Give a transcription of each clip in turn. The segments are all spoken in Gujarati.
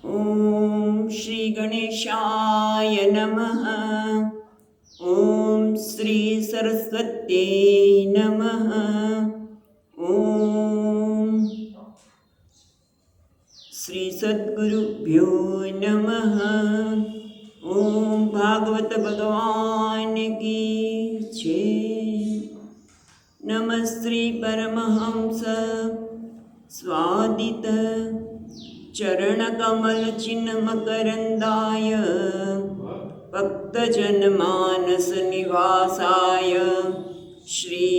ॐ श्री गणेशाय नमः। ॐ श्री सरस्वत्यै नमः। ॐ श्री सद्गुरुभ्यो नमः। ॐ भागवत भगवान की जय। नमः श्री परमहंस स्वादित चरणकमलचिन्मकरन्दाय भक्तजनमानसनिवासाय श्रीरामचन्द्राय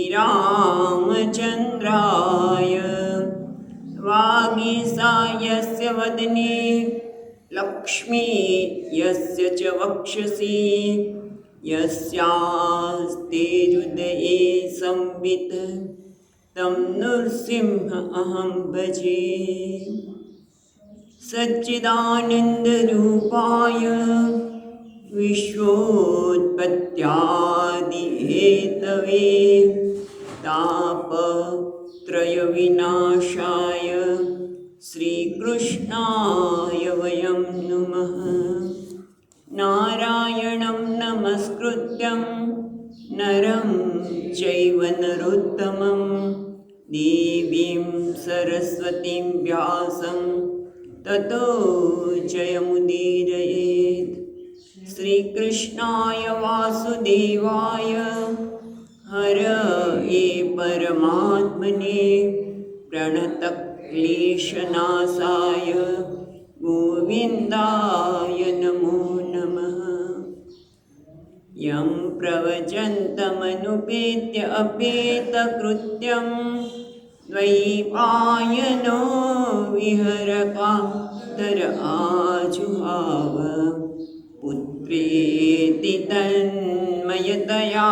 वागीसायस्य वदने लक्ष्मी यस्य च वक्षसि यस्यास्ते हृदये संवित् तं नृसिंह अहं भजे। सच्चिदानन्दरूपाय विश्वोत्पत्त्यादिहेतवे तापत्रयविनाशाय श्रीकृष्णाय वयं नुमः। नारायणं नमस्कृत्यं नरं चैव नरोत्तमं देवीं सरस्वतीं व्यासं ततो जयमुदीरयेत्। श्रीकृष्णाय वासुदेवाय हरये परमात्मने प्रणतक्लेशनाशाय गोविन्दाय नमो नमः। यं प्रवचन्तमनुपेत्य अपेतकृत्यं द्वैपायनो विहरकातर आजुहाव पुत्रेति तन्मयतया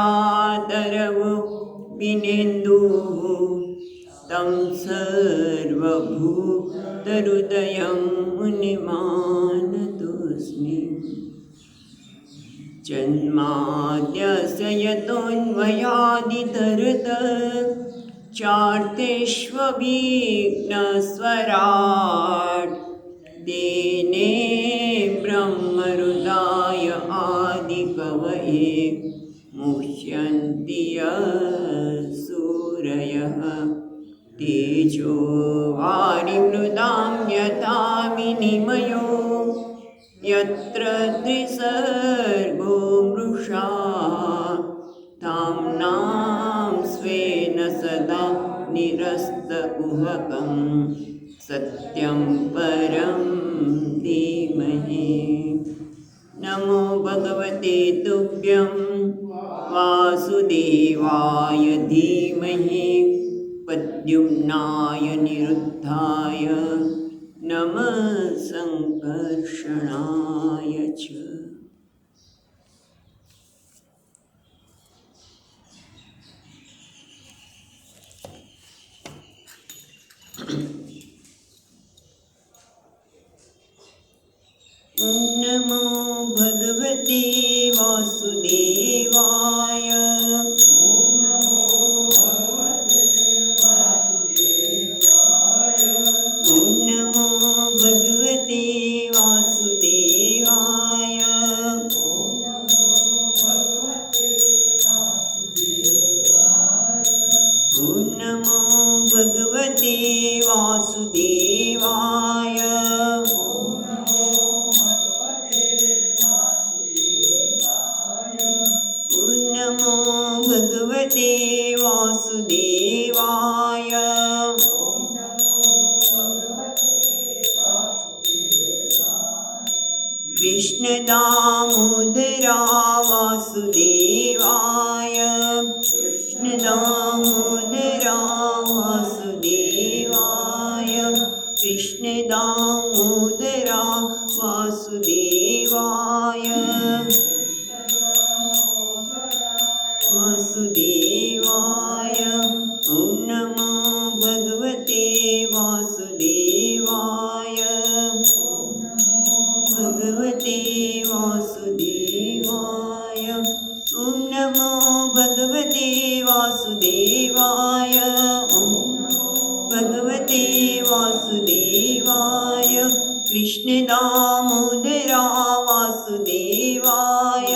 तरवो विनेन्दुः तं सर्वभूतहृदयं मुनिमानतोऽस्मि। जन्माद्यस्य यतोऽन्वयादितरतः चार्तेष्वभिघ्नस्वराट् तेने ब्रह्महृदाय आदिकवये मुह्यन्ति सूरयः तेजो वारिमृदां यथा विनिमयो यत्र त्रिसर्गो मृषा ताम्नां स्वेन सदा निरस्तकुहकं सत्यं परं धीमहि। नमो भगवते तुभ्यं वासुदेवाय धीमहि प्रद्युम्नाय निरुद्धाय नमः संकर्षणाय च। नमो भगवते वासुदेवाय। नमो भगवते वासुदेवाय। नमो भगवते वासुदेवाय। नमो भगवते वासुदेवाय। कृष्णदामोदरा वासुदेवाय। कृष्णदामोदरा वासुदेवाय। कृष्णदामोदरा वासुदेवाय। वासुदेवाय। ॐ नमो भगवते वासुदेवाय। भगवते वासुदेवाय। ॐ नमो भगवते वासुदेवाय। ॐ भगवते वासुदेवाय। कृष्ण दामोदरा वासुदेवाय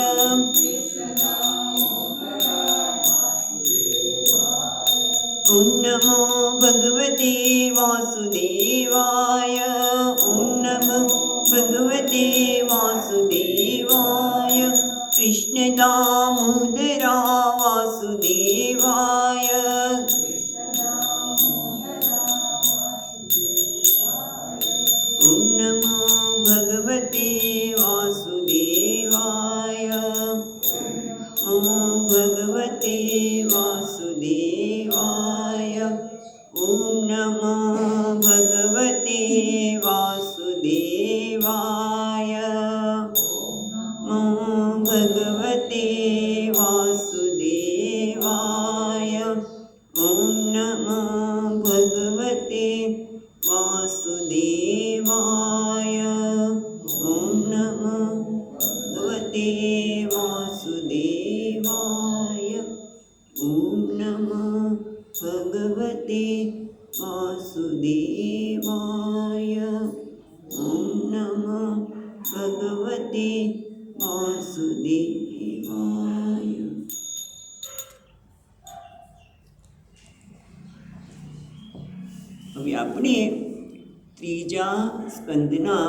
ॐ नमो भगवते वासुदेवाय ॐ नमो भगवते वासुदेवाय कृष्ण दामोदरा वासुदेवाय ॐ नमो भगवते वासुदेवाय ॐ भगवते वासुदेवाय ॐ नमो भगवते वासुदेवाय ॐ भगवते वासुदेवाय ॐ नमो भगवते वासुदेवाय ॐ नमो भगवते वासुदेवाय ॐ नमो भगवते वासुदेवाय ॐ नमो भगवते वासुदेवाय। હવે આપણે ત્રીજા સ્કંદના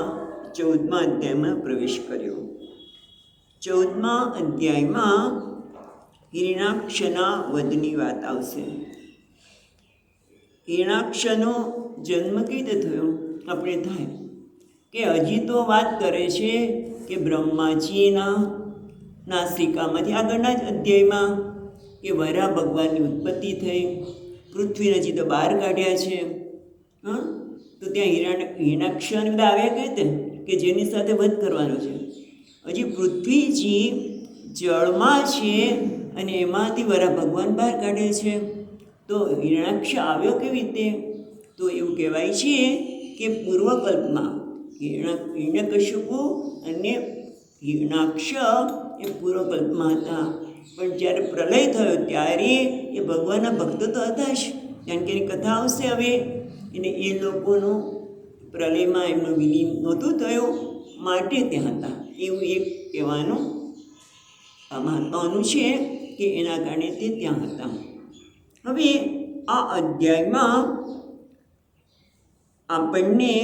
14મા અધ્યાયમાં પ્રવેશ કર્યો। 14મા અધ્યાયમાં હિરણાક્ષના વધની વાત આવશે। હિરણાક્ષનો જન્મ કેવી રીતે થયો આપણે થાય કે હજી તો વાત કરે છે કે બ્રહ્માજીના નાસિકામાંથી આગળના જ અધ્યાયમાં કે વરા ભગવાનની ઉત્પત્તિ થઈ, પૃથ્વીને હજી તો બહાર કાઢ્યા છે। હા, તો ત્યાં હિરણાક્ષને બધા આવ્યા કઈ રીતે કે જેની સાથે વધ કરવાનો છે। હજી પૃથ્વીજી જળમાં છે અને એમાંથી વરા ભગવાન બહાર કાઢે છે। તો હિરણાક્ષ આવ્યો કેવી રીતે? તો એવું કહેવાય છે કે પૂર્વકલ્પમાં હિરણ્યકશ્યપુ અને હિરણાક્ષ એ પૂર્વકલ્પમાં હતા, પણ જ્યારે પ્રલય થયો ત્યારે એ ભગવાનના ભક્તો તો હતા જ, કારણ કે એની કથા આવશે હવે। અને એ લોકોનું પ્રલયમાં એમનું વિલીન નહોતું થયું માટે ત્યાં હતા, એવું એક કહેવાનું મહત્વનું છે કે એના કારણે તે ત્યાં હતા। હવે આ અધ્યાયમાં આપણને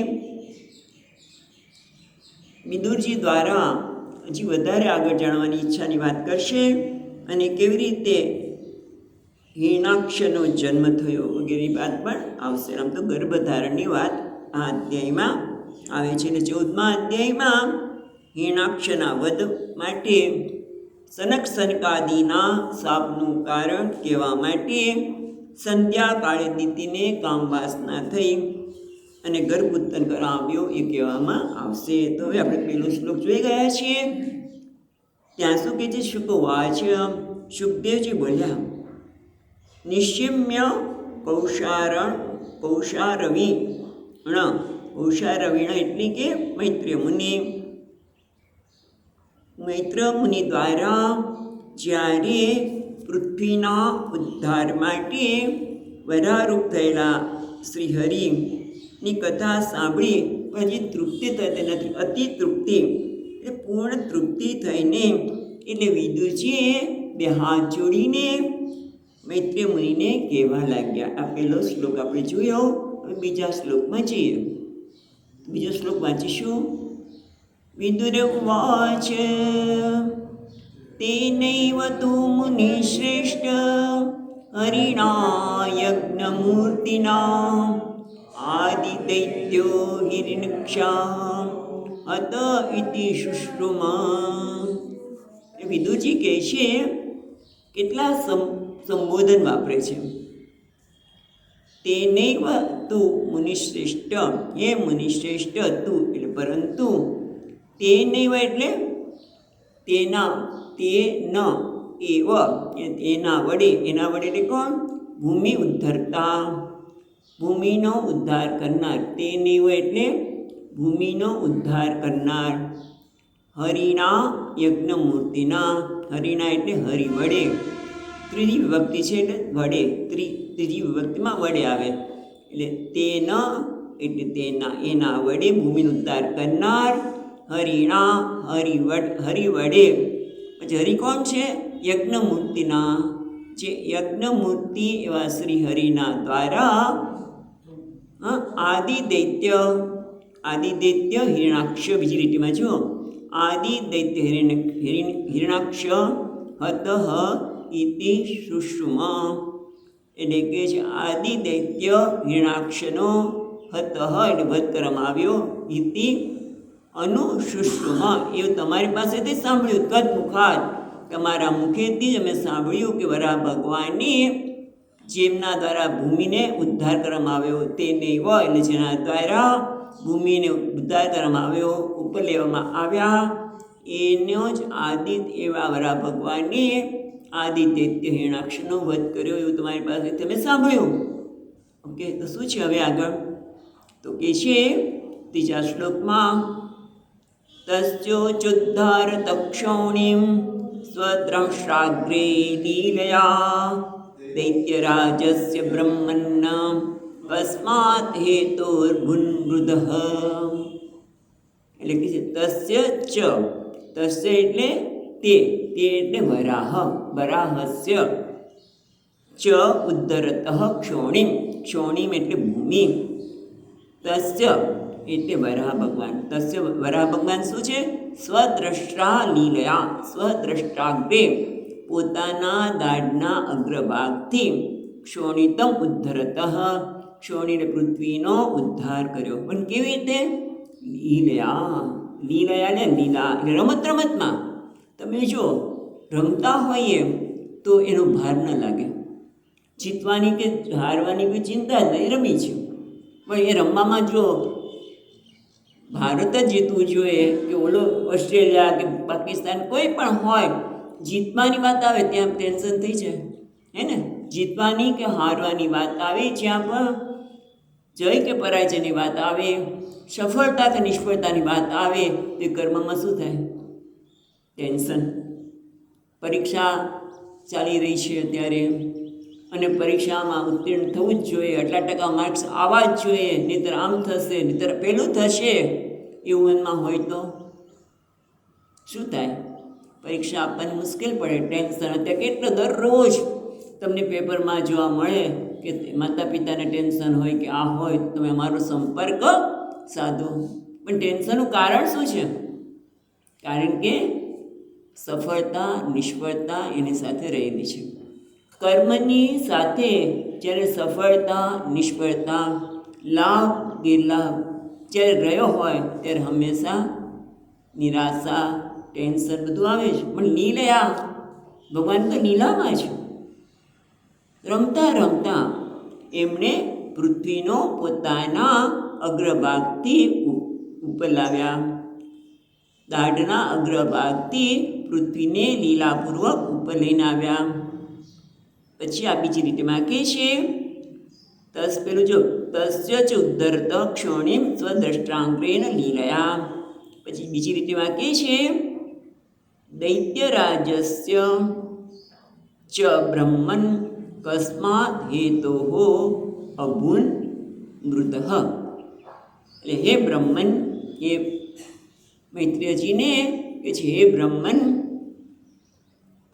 વિદુરજી દ્વારા હજી વધારે આગળ જાણવાની ઈચ્છાની વાત કરશે અને કેવી રીતે હિરણાક્ષનો જન્મ થયો વગેરેની વાત પણ આવશે। આમ તો ગર્ભધારણની વાત આ અધ્યાયમાં આવે છે। અને 14મા અધ્યાયમાં હિરણાક્ષના વધ માટે સનક સનકાદિના શાપનું કારણ કહેવા માટે સંધ્યાકાળે દિતિને કામવાસના થઈ અને ગર્ભ ઉત્પન્ન કરાવ્યો એ કહેવામાં આવશે। તો હવે આપણે પહેલો શ્લોક જોઈ ગયા છીએ। ત્યાં શું કહે છે? શુકવાચ શુકદેવજી બોલ્યા, નિશ્ચિમ્ય કૌશારવીણ એટલે કે મૈત્ર મુનિ દ્વારા જ્યારે પૃથ્વીના ઉદ્ધાર માટે વરારૂપ થયેલા શ્રી હરિની કથા સાંભળી પછી તૃપ્તિ થતી નથી, અતિ તૃપ્તિ એટલે પૂર્ણ તૃપ્તિ થઈને એટલે વિદુરજીએ બે હાથ જોડીને મૈત્રેય મુનિને કહેવા લાગ્યા। આ પહેલો શ્લોક આપણે જોયો। હવે બીજા શ્લોકમાં જઈએ। બીજો શ્લોક વાંચીશું। વિદુર ઉવાચ તેનૈવ તુ મુનિશ્રેષ્ઠ હરિણા યજ્ઞમૂર્તિના આદિદૈત્યો હિરણ્યક્ષા અત ઇતિ શુશ્રુમા। વિદુરજી કહે છે, કેટલા સંબોધન વાપરે છે। તેનૈવ તુ મુનિશ્રેષ્ઠ, હે મુનિશ્રેષ્ઠ, તું એટલે પરંતુ, તેનૈવ એટલે તેના, તે ન એવ એના વડે, એના વડે એટલે કોણ? ભૂમિ ઉદ્ધરતા, ભૂમિનો ઉદ્ધાર કરનાર। તેનૈવ એટલે ભૂમિનો ઉદ્ધાર કરનાર। હરિના યજ્ઞમૂર્તિના, હરિના એટલે હરિ વડે, ત્રીજી વિભક્તિ છે એટલે વડે, ત્રીજી વિભક્તિમાં વડે આવે એટલે તેન એટલે એના વડે ભૂમિનો ઉદ્ધાર કરનાર હરિ વડે. પછી હરિ કોણ છે? યજ્ઞમૂર્તિના જે યજ્ઞમૂર્તિ એવા શ્રી હરિના દ્વારા આદિદૈત્ય હિરણાક્ષ, બીજી લીટીમાં જુઓ, આદિદૈત્ય હિરણાક્ષ હત ઇતિ સુષુમ, એટલે કે છે આદિદૈત્ય હિરણાક્ષનો હત એટલે વધ કરવામાં આવ્યો, ઇતિ અનુસુષુમ એવું તમારી પાસેથી સાંભળ્યું, તદ મુખાત તમારા મુખેથી જ અમે સાંભળ્યું કે વરાહ ભગવાનની જેમના દ્વારા ભૂમિને ઉદ્ધાર કરવામાં આવ્યો તેને એટલે જેના દ્વારા ભૂમિને ઉદ્ધાર કરવામાં આવ્યો, ઉપર લેવામાં આવ્યા, એનો જ એવા વરાહ ભગવાનને આદિદૈત્ય હિરણાક્ષનો વધ કર્યો એવું તમારી પાસે તમે સાંભળ્યું. ઓકે, તો શું છે હવે આગળ? તો કે છે ત્રીજા શ્લોકમાં, તસ્યોચ્યુદ્ધાર તક્ષોણીમ સ્વદ્રંષ્ટાગ્રે લીલયા દૈત્યરાજસ્ય બ્રહ્મન્ન કસ્માત હેતુર્ભુન્મૃદઃ. એટલે કે છે તસ્ય એટલે તે એટલે વરાહસ્ય ચ ઉદ્ધરતઃ ક્ષોણીમ એટલે ભૂમિ, તસ્ય એટલે વરાહ ભગવાન શું છે? સ્વદ્રષ્ટા લીલયા, સ્વદ્રષ્ટાગ્રે પોતાના દાઢના અગ્રભાગથી ક્ષોણિતમ ઉદ્ધરતઃ ક્ષોણિત પૃથ્વીનો ઉદ્ધાર કર્યો. પણ કેવી રીતે? લીલયા ને લીલા એટલે રમતમાં. તમે જો રમતા હોઈએ તો એનો ભાર ન લાગે, જીતવાની કે હારવાની કોઈ ચિંતા જ નહીં, રમી છે. પણ એ રમવામાં જો ભારત જ જીતવું જોઈએ કે ઓલો ઓસ્ટ્રેલિયા કે પાકિસ્તાન કોઈ પણ હોય, જીતવાની વાત આવે ત્યાં ટેન્શન થઈ જાય, હે ને? જીતવાની કે હારવાની વાત આવે, જ્યાં પણ જય કે પરાજયની વાત આવે, સફળતા કે નિષ્ફળતાની વાત આવે તો કર્મમાં શું થાય? ટેન્શન. પરીક્ષા ચાલી રહી છે અત્યારે અને પરીક્ષામાં ઉત્તીર્ણ થવું જ જોઈએ, આટલા ટકા માર્ક્સ આવવા જ જોઈએ, નહીંતર આમ થશે, નહીંતર પેલું થશે, એવું મનમાં હોય તો શું થાય? પરીક્ષા આપવાની મુશ્કેલ પડે, ટેન્શન. અત્યારે કેટલો દરરોજ તમને પેપરમાં જોવા મળે કે માતા પિતાને ટેન્શન હોય કે આ હોય તો તમે અમારો સંપર્ક સાધો. પણ ટેન્શનનું કારણ શું છે? કારણ કે સફળતા નિષ્ફળતા એની સાથે રહેલી છે. કર્મની સાથે જ્યારે સફળતા નિષ્ફળતા લાભ ગેરલાભ જ્યારે રહ્યો હોય ત્યારે હંમેશા નિરાશા ટેન્શન બધું આવે છે. પણ લીલયા ભગવાન તો લીલામાં છે. રમતા એમણે પૃથ્વીનો પોતાના અગ્રભાગથી ઉપર લાવ્યા, દાઢના અગ્રભાગથી પૃથ્વીને લીલાપૂર્વક ઉપર લઈને આવ્યા. પછી આ બીજી રીતમાં કહે છે, તસ્ય ચ ઉદ્ધરત ક્ષોણીમ સ્વદ્રષ્ટાંગ્રેણ લીલયા. પછી બીજી રીતમાં કહે છે, દૈત્યરાજસ્ય ચ બ્રહ્મન કસ્માત હેતોઃ અભૂન મૃતઃ. એટલે હે બ્રહ્મન, એ મૈત્રેયજીને કે છે, હે બ્રહ્મન,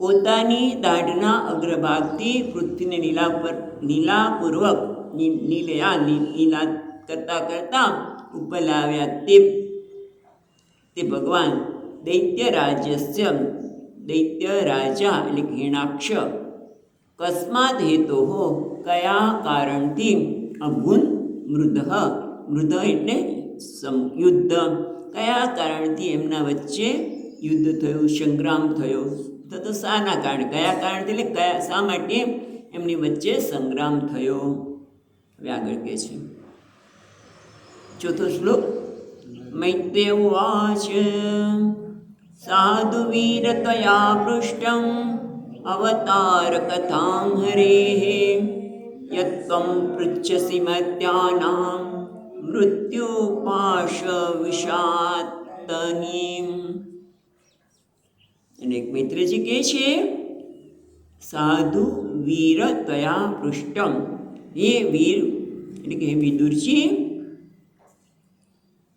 પોતાની દાઢના અગ્રભાગથી પૃથ્વીને લીલાપૂર્વક લીલા કરતા ઉપર લાવ્યા તે ભગવાન દૈત્ય રાજા એટલે હિરણાક્ષ કસ્માત હેતોઃ કયા કારણથી અભૂન મૃદ એટલે યુદ્ધ, કયા કારણથી એમના વચ્ચે યુદ્ધ થયું, સંગ્રામ થયો, તો શાના કારણે, કયા કારણથી એટલે શા માટે એમની વચ્ચે સંગ્રામ થયો. હવે આગળ કહે છે ચોથો શ્લોક, મૈત્રેય ઉવાચ સાધુ વીર ત્વયા પૃષ્ટં અવતાર કથાં હરેઃ યત્ત્વં પૃચ્છસી મર્ત્યાનાં મૃત્યુપાશ વિષાતનીમ. અને એક મૈત્રેયજી કહે છે, સાધુ વીર ત્વયા પૃષ્ટમ, હે વીર એટલે કે હે વિદુરજી,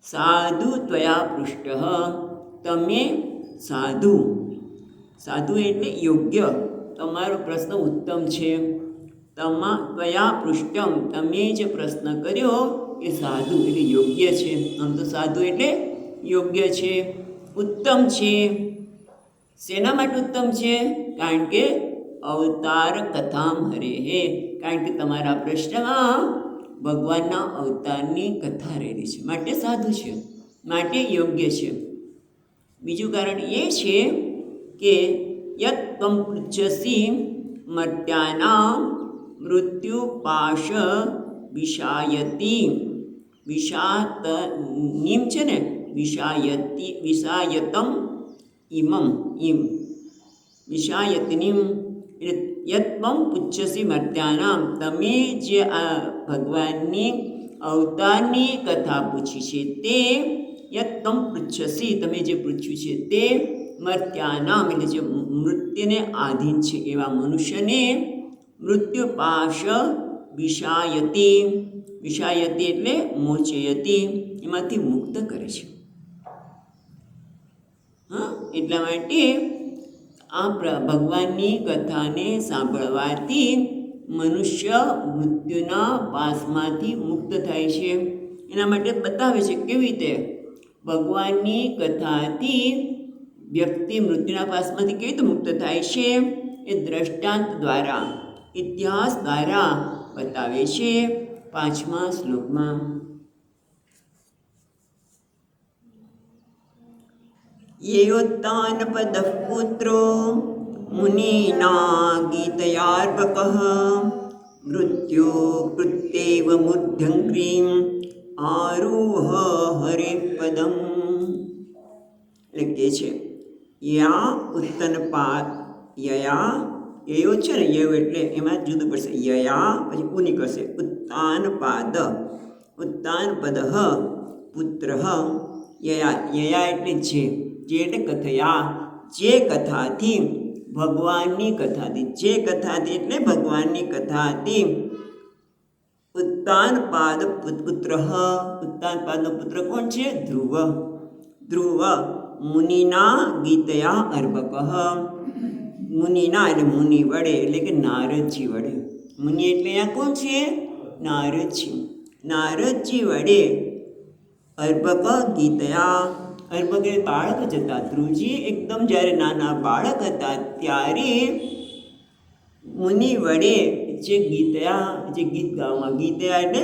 સાધુ ત્વયા પૃષ્ટ, તમે સાધુ, સાધુ એટલે યોગ્ય, તમારો પ્રશ્ન ઉત્તમ છે. ત્વયા પૃષ્ટમ, તમે જે પ્રશ્ન કર્યો એ સાધુ એટલે યોગ્ય છે. આમ તો સાધુ એટલે યોગ્ય છે, ઉત્તમ છે. શેના માટે ઉત્તમ છે? કારણ કે અવતાર કથામ હરે હે, કારણ કે તમારા પ્રશ્નમાં ભગવાનના અવતારની કથા રહેલી છે, માટે સાધુ છે, માટે યોગ્ય છે. બીજું કારણ એ છે કે યત ત્વમ પૃચ્છસી મર્ત્યાનાં મૃત્યુપાશ વિષાયતી, વિષાતનીમ છે ને, વિષાયતમ ઇમમ, વિષાયતનીમ એટલે યત્વમ પુચ્છસી મર્ત્યાનામ, તમે જે આ ભગવાનની અવતારની કથા પૂછી છે તે, યત્વમ પૃચ્છસી, તમે જે પૂછ્યું છે તે, મર્ત્યાનામ એટલે જે મૃત્યુને આધીન છે એવા મનુષ્યને, મૃત્યુપાશ વિષાયતી, વિષાયતી એટલે મોચયતી, એમાંથી મુક્ત કરે છે. એટલા માટે આ ભગવાનની કથાને સાંભળવાથી મનુષ્ય મૃત્યુના પાસમાંથી મુક્ત થાય છે. એના માટે બતાવે છે કેવી રીતે ભગવાનની કથાથી વ્યક્તિ મૃત્યુના પાસમાંથી કેવી રીતે મુક્ત થાય છે, એ દ્રષ્ટાંત દ્વારા, ઇતિહાસ દ્વારા બતાવે છે 5મા શ્લોકમાં. યેયોત્તાનપદઃ પુત્રો મુનિના ગીતયાર્ભકઃ મૃત્યો કૃત્યેવ મૂર્ધ્યંગ્રીમ આરુહ હરે પદમ. એટલે કે છે યા ઉત્તનપાદ, યયા, યયો છે ને, યયો એટલે એમાં જુદું પડશે, યયા પછી ઉની કરશે, ઉત્તાનપાદ, ઉત્તાનપદ પુત્ર, યયા, યયા એટલે જે એટલે કથયા, જે કથાથી, ભગવાનની કથાથી, જે કથાથી એટલે ભગવાનની કથાથી, ઉત્તાનપાદ પુત્ર, ઉત્તાનપાદનો પુત્ર કોણ છે? ધ્રુવ, ધ્રુવ મુનિના ગીતયા અર્ભક, મુનિના એટલે મુનિ વડે, એટલે કે નારદજી વડે, મુનિ એટલે અહીંયા કોણ છે? નારદજી, નારદજી વડે અર્ભક ગીતયા, અર્ભક એટલે બાળક જ હતા. ધ્રુવજી એકદમ જ્યારે નાના બાળક હતા ત્યારે મુનિ વડે જે ગીતયા, જે ગીત ગાવામાં, ગીતયા એટલે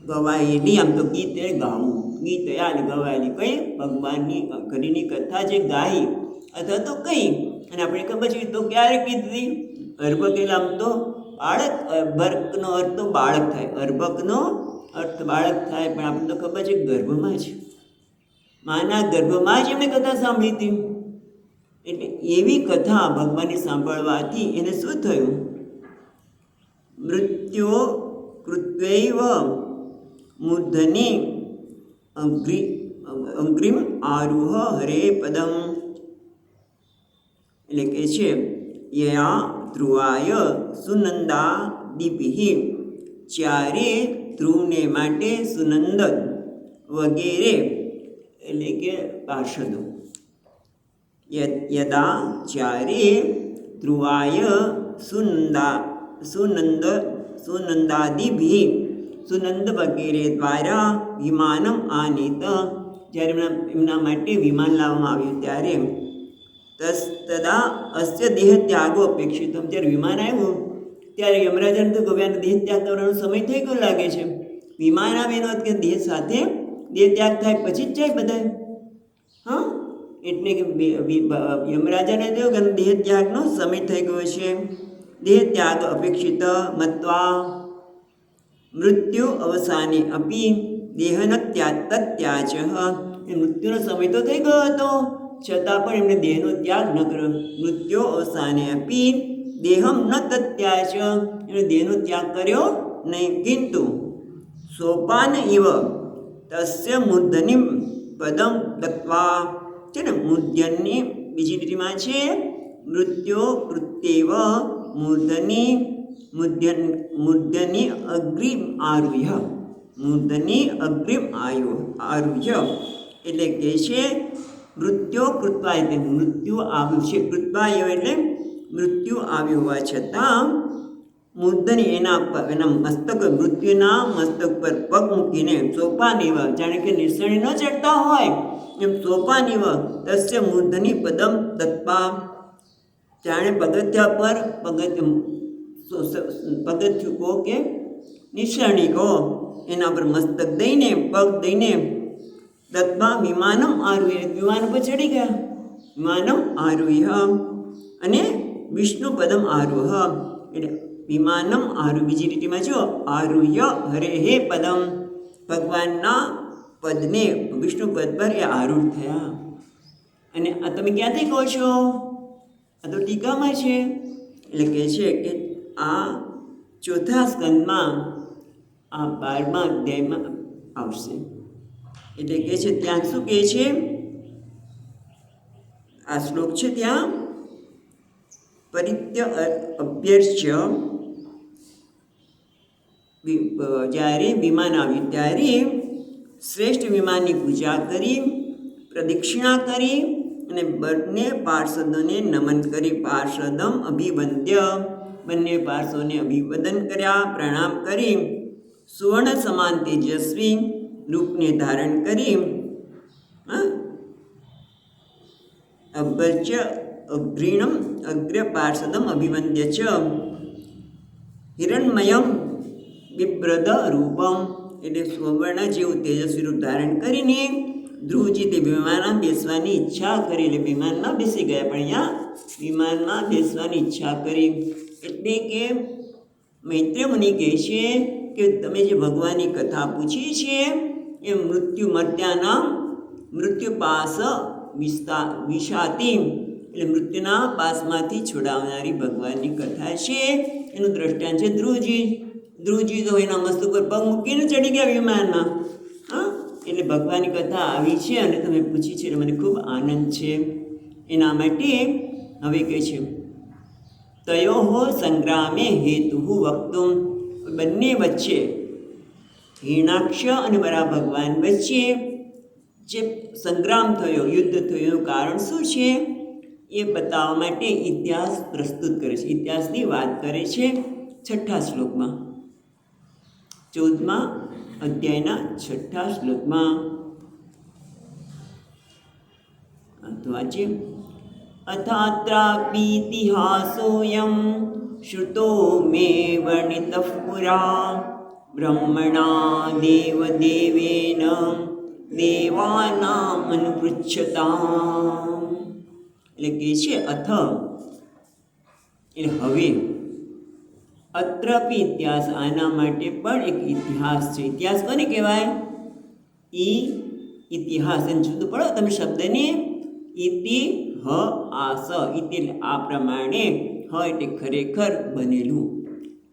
ગવાયેલી, આમ તો ગીત એટલે ગાવું, ગીતયા એટલે ગવાયેલી, કઈ ભગવાનની ઘડીની કથા જે ગાઈ અથવા તો કઈ, અને આપણે ખબર છે તો ક્યારે કીધી? અર્ભક એટલે આમ તો બાળક, અર્ભકનો અર્થ તો બાળક થાય, અર્ભકનો અર્થ બાળક થાય, પણ આપણને તો ખબર છે ગર્ભમાં જ, માના ગર્ભમાં જ એમણે કથા સાંભળી હતી. એટલે એવી કથા ભગવાનને સાંભળવાથી એને શું થયું? મૃત્યો કૃત્યૈવ મૂર્ધની અગ્રીમ આરુહ હરે પદમ. એટલે કે છે યયા ધ્રુવાય સુનંદા દીપિ, ચારે ધ્રુવને માટે સુનંદ વગેરે એટલે કે પાર્ષદો, યદા ચારે ધ્રુવાય સુનંદાદિભિ, સુનંદ વગેરે દ્વારા વિમાનમ આનીત, જ્યારે એમના માટે વિમાન લાવવામાં આવ્યું ત્યારે તદા અસ્ય દેહ ત્યાગો અપેક્ષિત, જ્યારે વિમાન આવ્યું ત્યારે યમરાજાને તો ગવ્યાનો દેહ ત્યાગ કરવાનો સમય થઈ ગયો લાગે છે. વિમાન આવે એનો કે દેહ સાથે દેહ ત્યાગ થાય પછી જ જાય બધા. હા, એટલે કે યમરાજાને થયું કે દેહ ત્યાગનો સમય થઈ ગયો છે. દેહ ત્યાગ અપેક્ષિત મત્વા મૃત્યુ અવસાને અપી દેહન તત્યાચ, એ મૃત્યુનો સમય તો થઈ ગયો હતો છતાં પણ એમણે દેહનો ત્યાગ ન કર્યો. મૃત્યુ અવસાને અપી દેહમ ન તત્યાચ, એમણે દેહનો ત્યાગ કર્યો નહીં. કિંતુ સોપાન ઇવ તસ્ય મૂર્ધનિમ પદમ દત્વા, છે ને, મૂર્ધન્યની બીજી લીટીમાં છે મૃત્યો કૃત્યેવ મૂર્ધની અગ્રિમ આરુહ્ય, મૂર્ધની અગ્રિમ આરુહ્ય એટલે કે છે મૃત્યુ કૃત્વા એટલે મૃત્યુ આવ્યું છે. કૃત્વાય એટલે મૃત્યુ આવ્યું હોવા છતાં મૂર્ધની એના મસ્તક મૃત્યુના મસ્તક પર પગ મૂકીને સોપાનીવ જાણે કે નિસરણી ન ચડતા હોય એમ સોપાનીવ તસ્ય મૂર્ધની પદમ તત્પા જાણે પગથિયા પર પગથિયું કહો કે નિસરણી કહો એના પર મસ્તક દઈને પગ દઈને તત્પા વિમાનમ આરુહ્ય વિમાન પર ચડી ગયા. વિમાનમ આરુહ્ય અને વિષ્ણુ પદમ આરુહ એટલે વિમાનમ આરુહ બીજી રીતિમાં જો આરુહ્ય હરે હે પદમ ભગવાનના પદને વિષ્ણુ પદ પર એ આરૂઢ થયા. અને આ તમે ક્યાંથી કહો છો? આ તો ટીકામાં છે. એટલે કહે છે કે આ ચોથા સ્કંદમાં આ 12મા અધ્યાયમાં આવશે. એટલે કહે છે ત્યાં શું કહે છે આ શ્લોક છે ત્યાં પરિત્ય અભ્યર્ચ્ય જ્યારે વિમાન આવ્યું ત્યારે શ્રેષ્ઠ વિમાનની પૂજા કરી પ્રદક્ષિણા કરી અને બંને પાર્ષદોને નમન કરી. પાર્ષદમ અભિવંદ્ય બંને પાર્ષદોને અભિવદન કર્યા પ્રણામ કરી સુવર્ણ સમાન તેજસ્વી રૂપને ધારણ કરી અભ્યર્ચ્ય અગ્રીણમ અગ્ર પાર્ષદમ અભિવંદ્ય ચ હિરણમયમ બિભ્રદ રૂપમ એટલે સુવર્ણ જેવું તેજસ્વી રૂપ ધારણ કરીને ધ્રુવજી તે વિમાનમાં બેસવાની ઈચ્છા કરી. એટલે વિમાનમાં બેસી ગયા પણ અહીંયા વિમાનમાં બેસવાની ઈચ્છા કરી. એટલે કે મૈત્રેય મુનિ કહે છે કે તમે જે ભગવાનની કથા પૂછી છે એ મૃત્યુ મર્ત્યાના મૃત્યુ પાસ વિષાતી એટલે મૃત્યુના પાસમાંથી છોડાવનારી ભગવાનની કથા છે. એનું દ્રષ્ટાંત છે ધ્રુવજી. ધ્રુવજી તો એના મસ્તક પર પગ મૂકીને ચડી ગયા વિમાનમાં. એટલે ભગવાનની કથા આવી છે અને તમે પૂછી છે એટલે મને ખૂબ આનંદ છે. એના માટે હવે કહે છે તયો સંગ્રામે હેતુ વક્તુમ બંને વચ્ચે હિરણાક્ષ અને મારા ભગવાન વચ્ચે જે સંગ્રામ થયો યુદ્ધ થયું એનું કારણ શું છે એ બતાવવા માટે ઇતિહાસ પ્રસ્તુત કરે છે. ઇતિહાસની વાત કરે છે 6થા શ્લોકમાં 14મા અધ્યાયના 6થા શ્લોકમાં. તો આજે અથાત્રાપીતિહાસોયમ શ્રુતો મે વર્ણિતઃ પુરા બ્રહ્મણા દેવદેવેન દેવાનામ અનુપૃચ્છતામ. એટલે કે છે અથ એટલે હવે અત્રપી ઇતિહાસ આના માટે પણ એક ઇતિહાસ છે. ઇતિહાસ કોને કહેવાય? ઇતિહાસ એને જુદું પડો તમે શબ્દને ઇતિ હ આસ ઇતિ એટલે આ પ્રમાણે હ એટલે ખરેખર બનેલું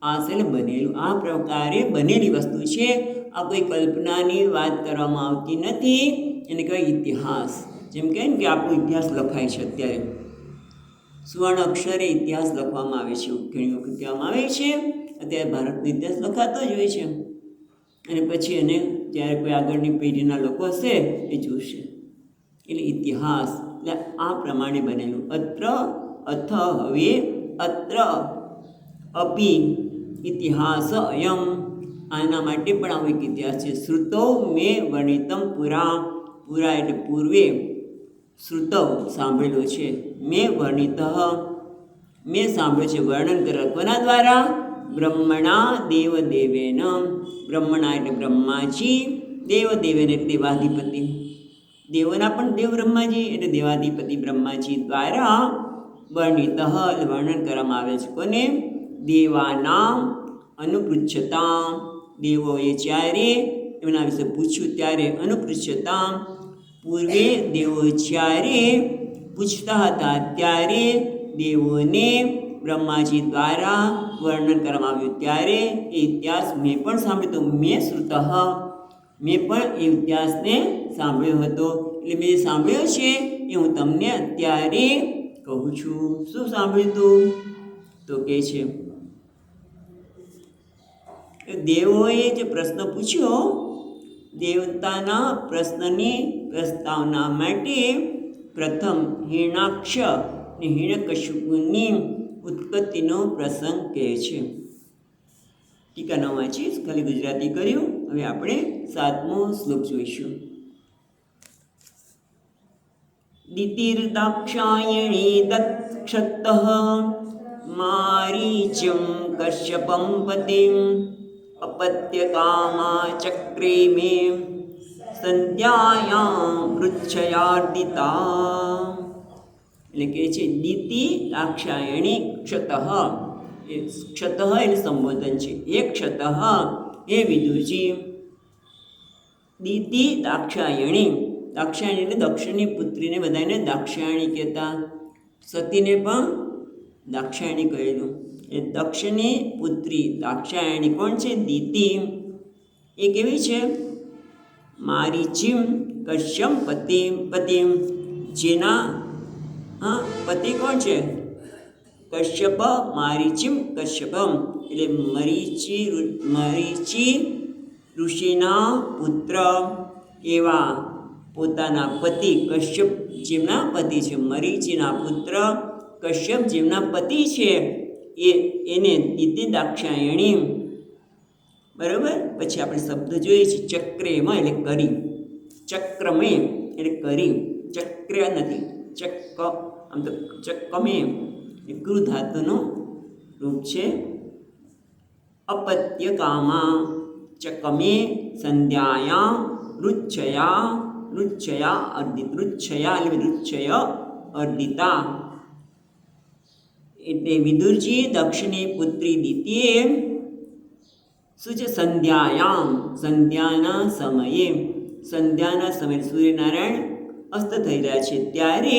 આસ એટલે બનેલું આ પ્રકારે બનેલી વસ્તુ છે. આ કોઈ કલ્પનાની વાત કરવામાં આવતી નથી. એને કહેવાય ઇતિહાસ. જેમ કહે ને કે આપણો ઇતિહાસ લખાય છે અત્યારે સુવર્ણ અક્ષરે ઇતિહાસ લખવામાં આવે છે. ઘણી વખત કહેવામાં આવે છે અત્યારે ભારતનો ઇતિહાસ લખાતો જ હોય છે અને પછી એને જ્યારે કોઈ આગળની પેઢીના લોકો હશે એ જોશે. એટલે ઇતિહાસ એટલે આ પ્રમાણે બનેલું. અત્ર અથ હવે અત્ર અપી ઇતિહાસ અયમ આના માટે પણ આવો એક ઇતિહાસ છે. શ્રુતો મેં વર્ણિતમ પુરા પુરા એટલે પૂર્વે શ્રુતવ સાંભળેલો છે. મેં વર્ણિત મેં સાંભળ્યું છે વર્ણન કરવા કોના દ્વારા? બ્રહ્મણા દેવદેવેન બ્રહ્મણા એટલે બ્રહ્માજી દેવદેવેન એટલે દેવાધિપતિ દેવોના પણ દેવ બ્રહ્માજી એટલે દેવાધિપતિ બ્રહ્માજી દ્વારા વર્ણિત એટલે વર્ણન કરવામાં આવે છે. કોને? દેવાનામ અનુપૃચ્છતા દેવોએ જ્યારે એમના વિશે પૂછ્યું ત્યારે અનુપૃચ્છતા પૂર્વે દેવો જ્યારે પૂછતા હતા ત્યારે દેવોને બ્રહ્માજી દ્વારા વર્ણન કરવામાં આવ્યું ત્યારે એ ઇતિહાસ મેં પણ સાંભળ્યો હતો. મેં શ્રુત મેં પણ એ ઇતિહાસને સાંભળ્યો હતો. એટલે મેં સાંભળ્યો છે એ હું તમને અત્યારે કહું છું. શું સાંભળ્યું હતું? તો કહે છે દેવોએ જે પ્રશ્ન પૂછ્યો, દેવતાના પ્રશ્નની પ્રસ્તાવના માટે પ્રથમ હિરણાક્ષ અને હિરણ્યકશિપુની ઉત્પત્તિનો પ્રસંગ કહે છે. ટીકા ન વાંચીશ, ખાલી ગુજરાતી કર્યું. હવે આપણે 7મો શ્લોક જોઈશું. દિતિર્દાક્ષાયણી દક્ષત મારીચમ કશ્યપમ પતિમ અપત્યકામા ચક્રે મે સંધ્યાયામ પૃચ્છયાર્દિતા. એટલે કહે છે દિતિ દાક્ષાયણી ક્ષત. એ ક્ષત એટલે સંબોધન છે. એ ક્ષત, હે વિદુરજી. દિતિ દાક્ષાયણી. દાક્ષાયણી એટલે દક્ષની પુત્રીને બધાને દાક્ષાયણી કહેતા. સતીને પણ દાક્ષાયણી કહેલું. એ દક્ષની પુત્રી દાક્ષાયણી કોણ છે? દિતિ. એ કેવી છે? મારીચિમ કશ્યમ પતિમ. જેના પતિ કોણ છે? કશ્યપ. મારીચિમ કશ્યપમ એટલે મરીચી ઋષિના પુત્ર એવા પોતાના પતિ કશ્યપ જેમના પતિ છે. મરીચીના પુત્ર કશ્યપ જેમના પતિ છે એને દિતિ દાક્ષાયણી. બરાબર. પછી આપણે શબ્દ જોઈએ છીએ ચક્રેમાં એટલે કરી. ચક્રમે એટલે કરી. ચક્ર નથી, ચક્ક. આમ તો ચક્કમે એ કૃ ધાતુનું રૂપ છે. અપત્ય કામા ચક્કમે સંધ્યાયા રુચ્છયા અર્દિતા. એટલે વિદુરજી દક્ષની પુત્રી દિતિએ શું છે? સંધ્યાના સમયે સૂર્યનારાયણ અસ્ત થઈ રહ્યા છે ત્યારે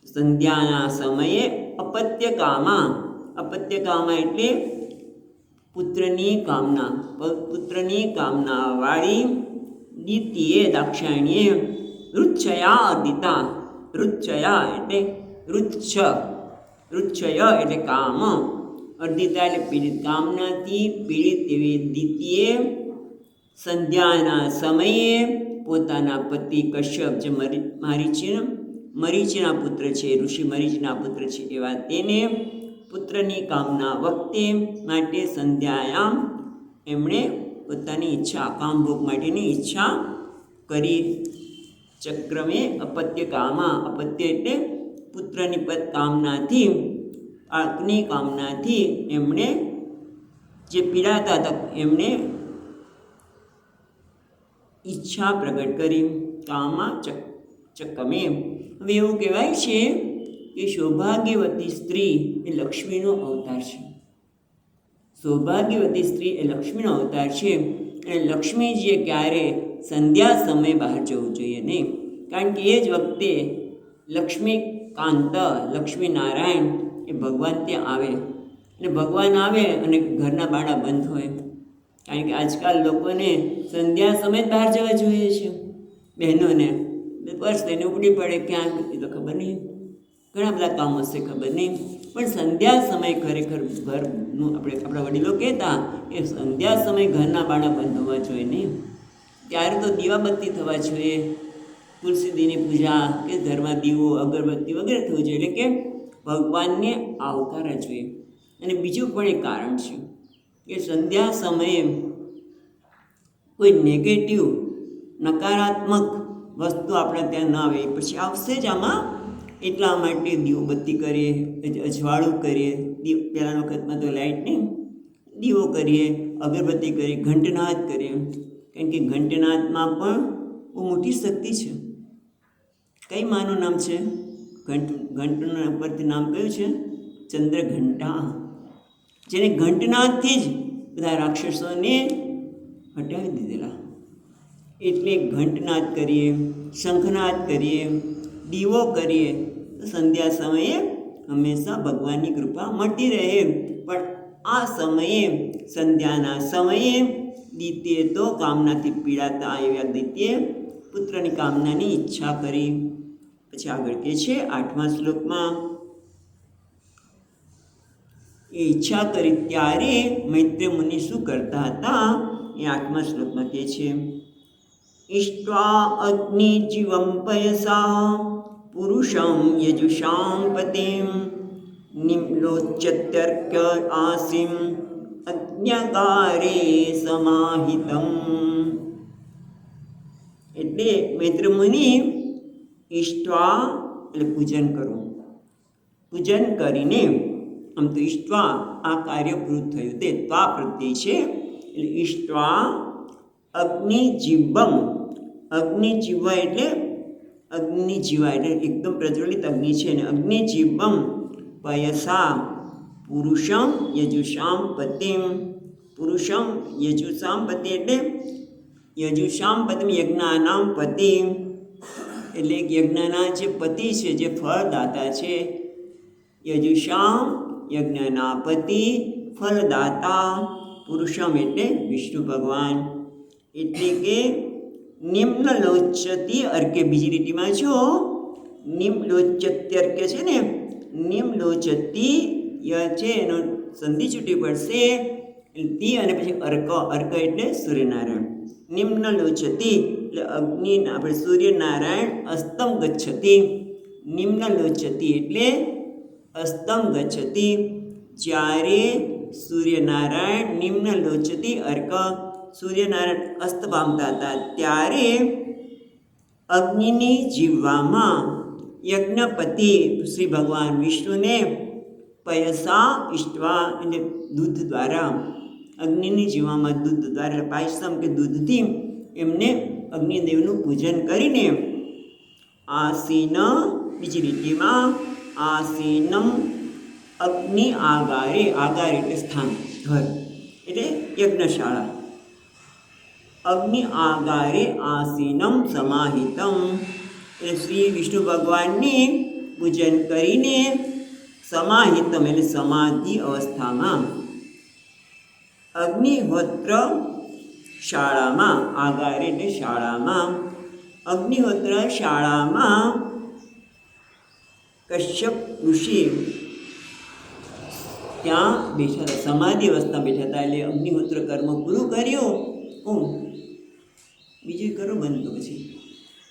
સંધ્યાના સમયે અપત્યકામા એટલે પુત્રની કામના વાળી દિતિએ દાક્ષાયણીએ રુચ્છયા અર્દિતા. રુચ્છયા એટલે રુચ્છય એટલે કામ. અર્દિતા એટલે પીડિત. કામનાથી પીડિત એવી દિતિએ સંધ્યાના સમયે પોતાના પતિ કશ્યપ જે મરીચીના પુત્ર છે, ઋષિ મરીચીના પુત્ર છે એવા તેને પુત્રની કામના વખતે માટે સંધ્યાયામ એમણે પોતાની ઈચ્છા, કામભોગ માટેની ઈચ્છા કરી. ચક્રમે અપત્ય કામા. અપત્ય એટલે પુત્રની કામનાથી, આપની કામનાથી એમણે જે પીડાતા હતા એમણે ઈચ્છા પ્રગટ કરી. કામા ચક્કમે. હવે એવું કહેવાય છે કે સૌભાગ્યવતી સ્ત્રી એ લક્ષ્મીનો અવતાર છે. સૌભાગ્યવતી સ્ત્રી એ લક્ષ્મીનો અવતાર છે. અને લક્ષ્મીજીએ ક્યારે સંધ્યા સમયે બહાર જવું જોઈએ નહીં. કારણ કે એ જ વખતે લક્ષ્મીનારાયણ એ ભગવાન ત્યાં આવે. અને ભગવાન આવે અને ઘરના બારણા બંધ હોય. કારણ કે આજકાલ લોકોને સંધ્યા સમયે જ બહાર જવા જોઈએ છે. બહેનોને પર્સ લઈને ઉપડી પડે, ક્યાં એ તો ખબર નહીં, ઘણા બધા કામ હશે ખબર નહીં. પણ સંધ્યા સમય ખરેખર ઘરનું આપણા વડીલો કહેતા એ સંધ્યા સમયે ઘરના બારણા બંધ હોવા જોઈએ નહીં. ત્યારે તો દીવાબત્તી થવા જોઈએ, તુલસીદીની પૂજા કે ઘરમાં દીવો અગરબત્તી વગેરે થવું જોઈએ. એટલે કે ભગવાનને આવકારવા જોઈએ. અને બીજું પણ એક કારણ છે કે સંધ્યા સમયે કોઈ નેગેટિવ નકારાત્મક વસ્તુ આપણે ત્યાં ન આવે. પછી આવશે જ આમાં. એટલા માટે દીવોબત્તી કરીએ, અજવાળું કરીએ. પહેલાંના વખતમાં તો લાઇટ નહીં, દીવો કરીએ, અગરબત્તી કરીએ, ઘંટનાદ કરીએ. કારણ કે ઘંટનાદમાં પણ બહુ મોટી શક્તિ છે. કઈ માનું નામ છે? ઘંટના ઉપરથી નામ કયું છે? ચંદ્રઘંટા. જેને ઘંટનાદથી જ બધા રાક્ષસોને હટાવી દીધેલા. એટલે ઘંટનાદ કરીએ, શંખનાદ કરીએ, દીવો કરીએ તો સંધ્યા સમયે હંમેશા ભગવાનની કૃપા મળતી રહે. પણ આ સમયે સંધ્યાના સમયે દિત્યે તો કામનાથી પીડાતા આવ્યા. દિત્યે પુત્રની કામનાની ઈચ્છા કરી. પછી આગળ કહે છે 8મા શ્લોકમાં, એ ઈચ્છા કરી ત્યારે મૈત્રેય મુનિ શું કરતા હતા એ 8મા શ્લોકમાં કહે છે, ઈષ્ટ્વા અગ્નિજીવમ પયસા પુરુષમ યજુષામ પતિમ નિમ્લોચ્યત્યર્ક્ય આસિમ અજ્ઞાકારે સમાહિતમ. એટલે મૈત્રેય મુનિ ઈષ્ટ્વા એટલે પૂજન કરવું, પૂજન કરીને, આમ તો ઈષ્ટ્વા આ કાર્ય પૂરું થયું તે ત્વા પ્રત્યય છે એટલે ઈષ્ટ્વા અગ્નિજીવમ, અગ્નિજીવા એટલે અગ્નિજીવા એટલે એકદમ પ્રજ્વલિત અગ્નિ છે ને, અગ્નિજીવમ પયસા પુરુષમ યજુષામ પતિમ, પુરુષમ યજુષામ પતિ એટલે યજુષામ પતિમ યજ્ઞાનામ પતિ, એટલે યજ્ઞના જે પતિ છે, જે ફળદાતા છે, યજુષામ યજ્ઞના પતિ ફળદાતા, પુરુષમ એટલે વિષ્ણુ ભગવાન. એટલે કે નિમ્નલોચ્યતિ અર્કે, બીજી લીટીમાં જો નિમ્નલોચ્યત્યર્કે છે ને, નિમ્નલોચતિ ય છે એનો સંધિ છૂટી પડશે તી અને પછી અર્ક, અર્ક એટલે સૂર્યનારાયણ. નિમ્નલોચતિ એટલે અગ્નિ આપણે સૂર્યનારાયણ અસ્તમ ગચ્છતિ, નિમ્નલોચતિ એટલે અસ્તમ ગચ્છતિ, જ્યારે સૂર્યનારાયણ નિમ્નલોચતિ અર્ક, સૂર્યનારાયણ અસ્ત પામતા હતા ત્યારે અગ્નિની જીવવામાં યજ્ઞપતિ શ્રી ભગવાન વિષ્ણુને પયસા ઈષ્ટવા એટલે દૂધ દ્વારા, અગ્નિની જીવામાં દૂધ દ્વારા એટલે પાયસમ કે દૂધથી એમને અગ્નિદેવનું પૂજન કરીને આસીન, બીજી લીટીમાં આસીનમ અગ્નિ આગારે, આગાર એટલે સ્થાન, ઘર એટલે યજ્ઞશાળા, અગ્નિ આગારે આસીનમ સમાહિતમ એટલે શ્રી વિષ્ણુ ભગવાનની પૂજન કરીને સમાહિતમ એટલે સમાધિ અવસ્થામાં અગ્નિહોત્ર શાળામાં, આગારે એટલે શાળામાં, અગ્નિહોત્ર શાળામાં કશ્યપ ઋષિ ત્યાં બેઠા હતા, સમાધિ અવસ્થા બેઠા હતા. એટલે અગ્નિહોત્ર કર્મ પૂરું કર્યું, બીજું કરો બંધ તો પછી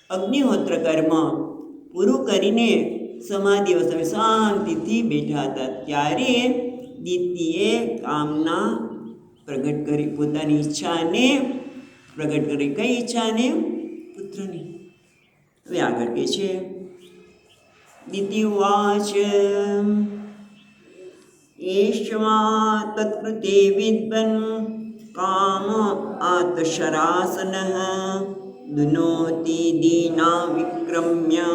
અગ્નિહોત્ર કર્મ પૂરું કરીને સમાધિ અવસ્થામાં શાંતિથી બેઠા હતા ત્યારે દિતિએ કામના પ્રગટ કરી, પોતાની ઈચ્છાને પ્રગટ કરી. કઈ ઈચ્છાને? પુત્રની. હવે આગળ કહે છે, દિતિવાચ એષ્મા તત્કૃતે વિદ્વન કામ આતશરાસન દુનોતિ દીના વિક્રમ્ય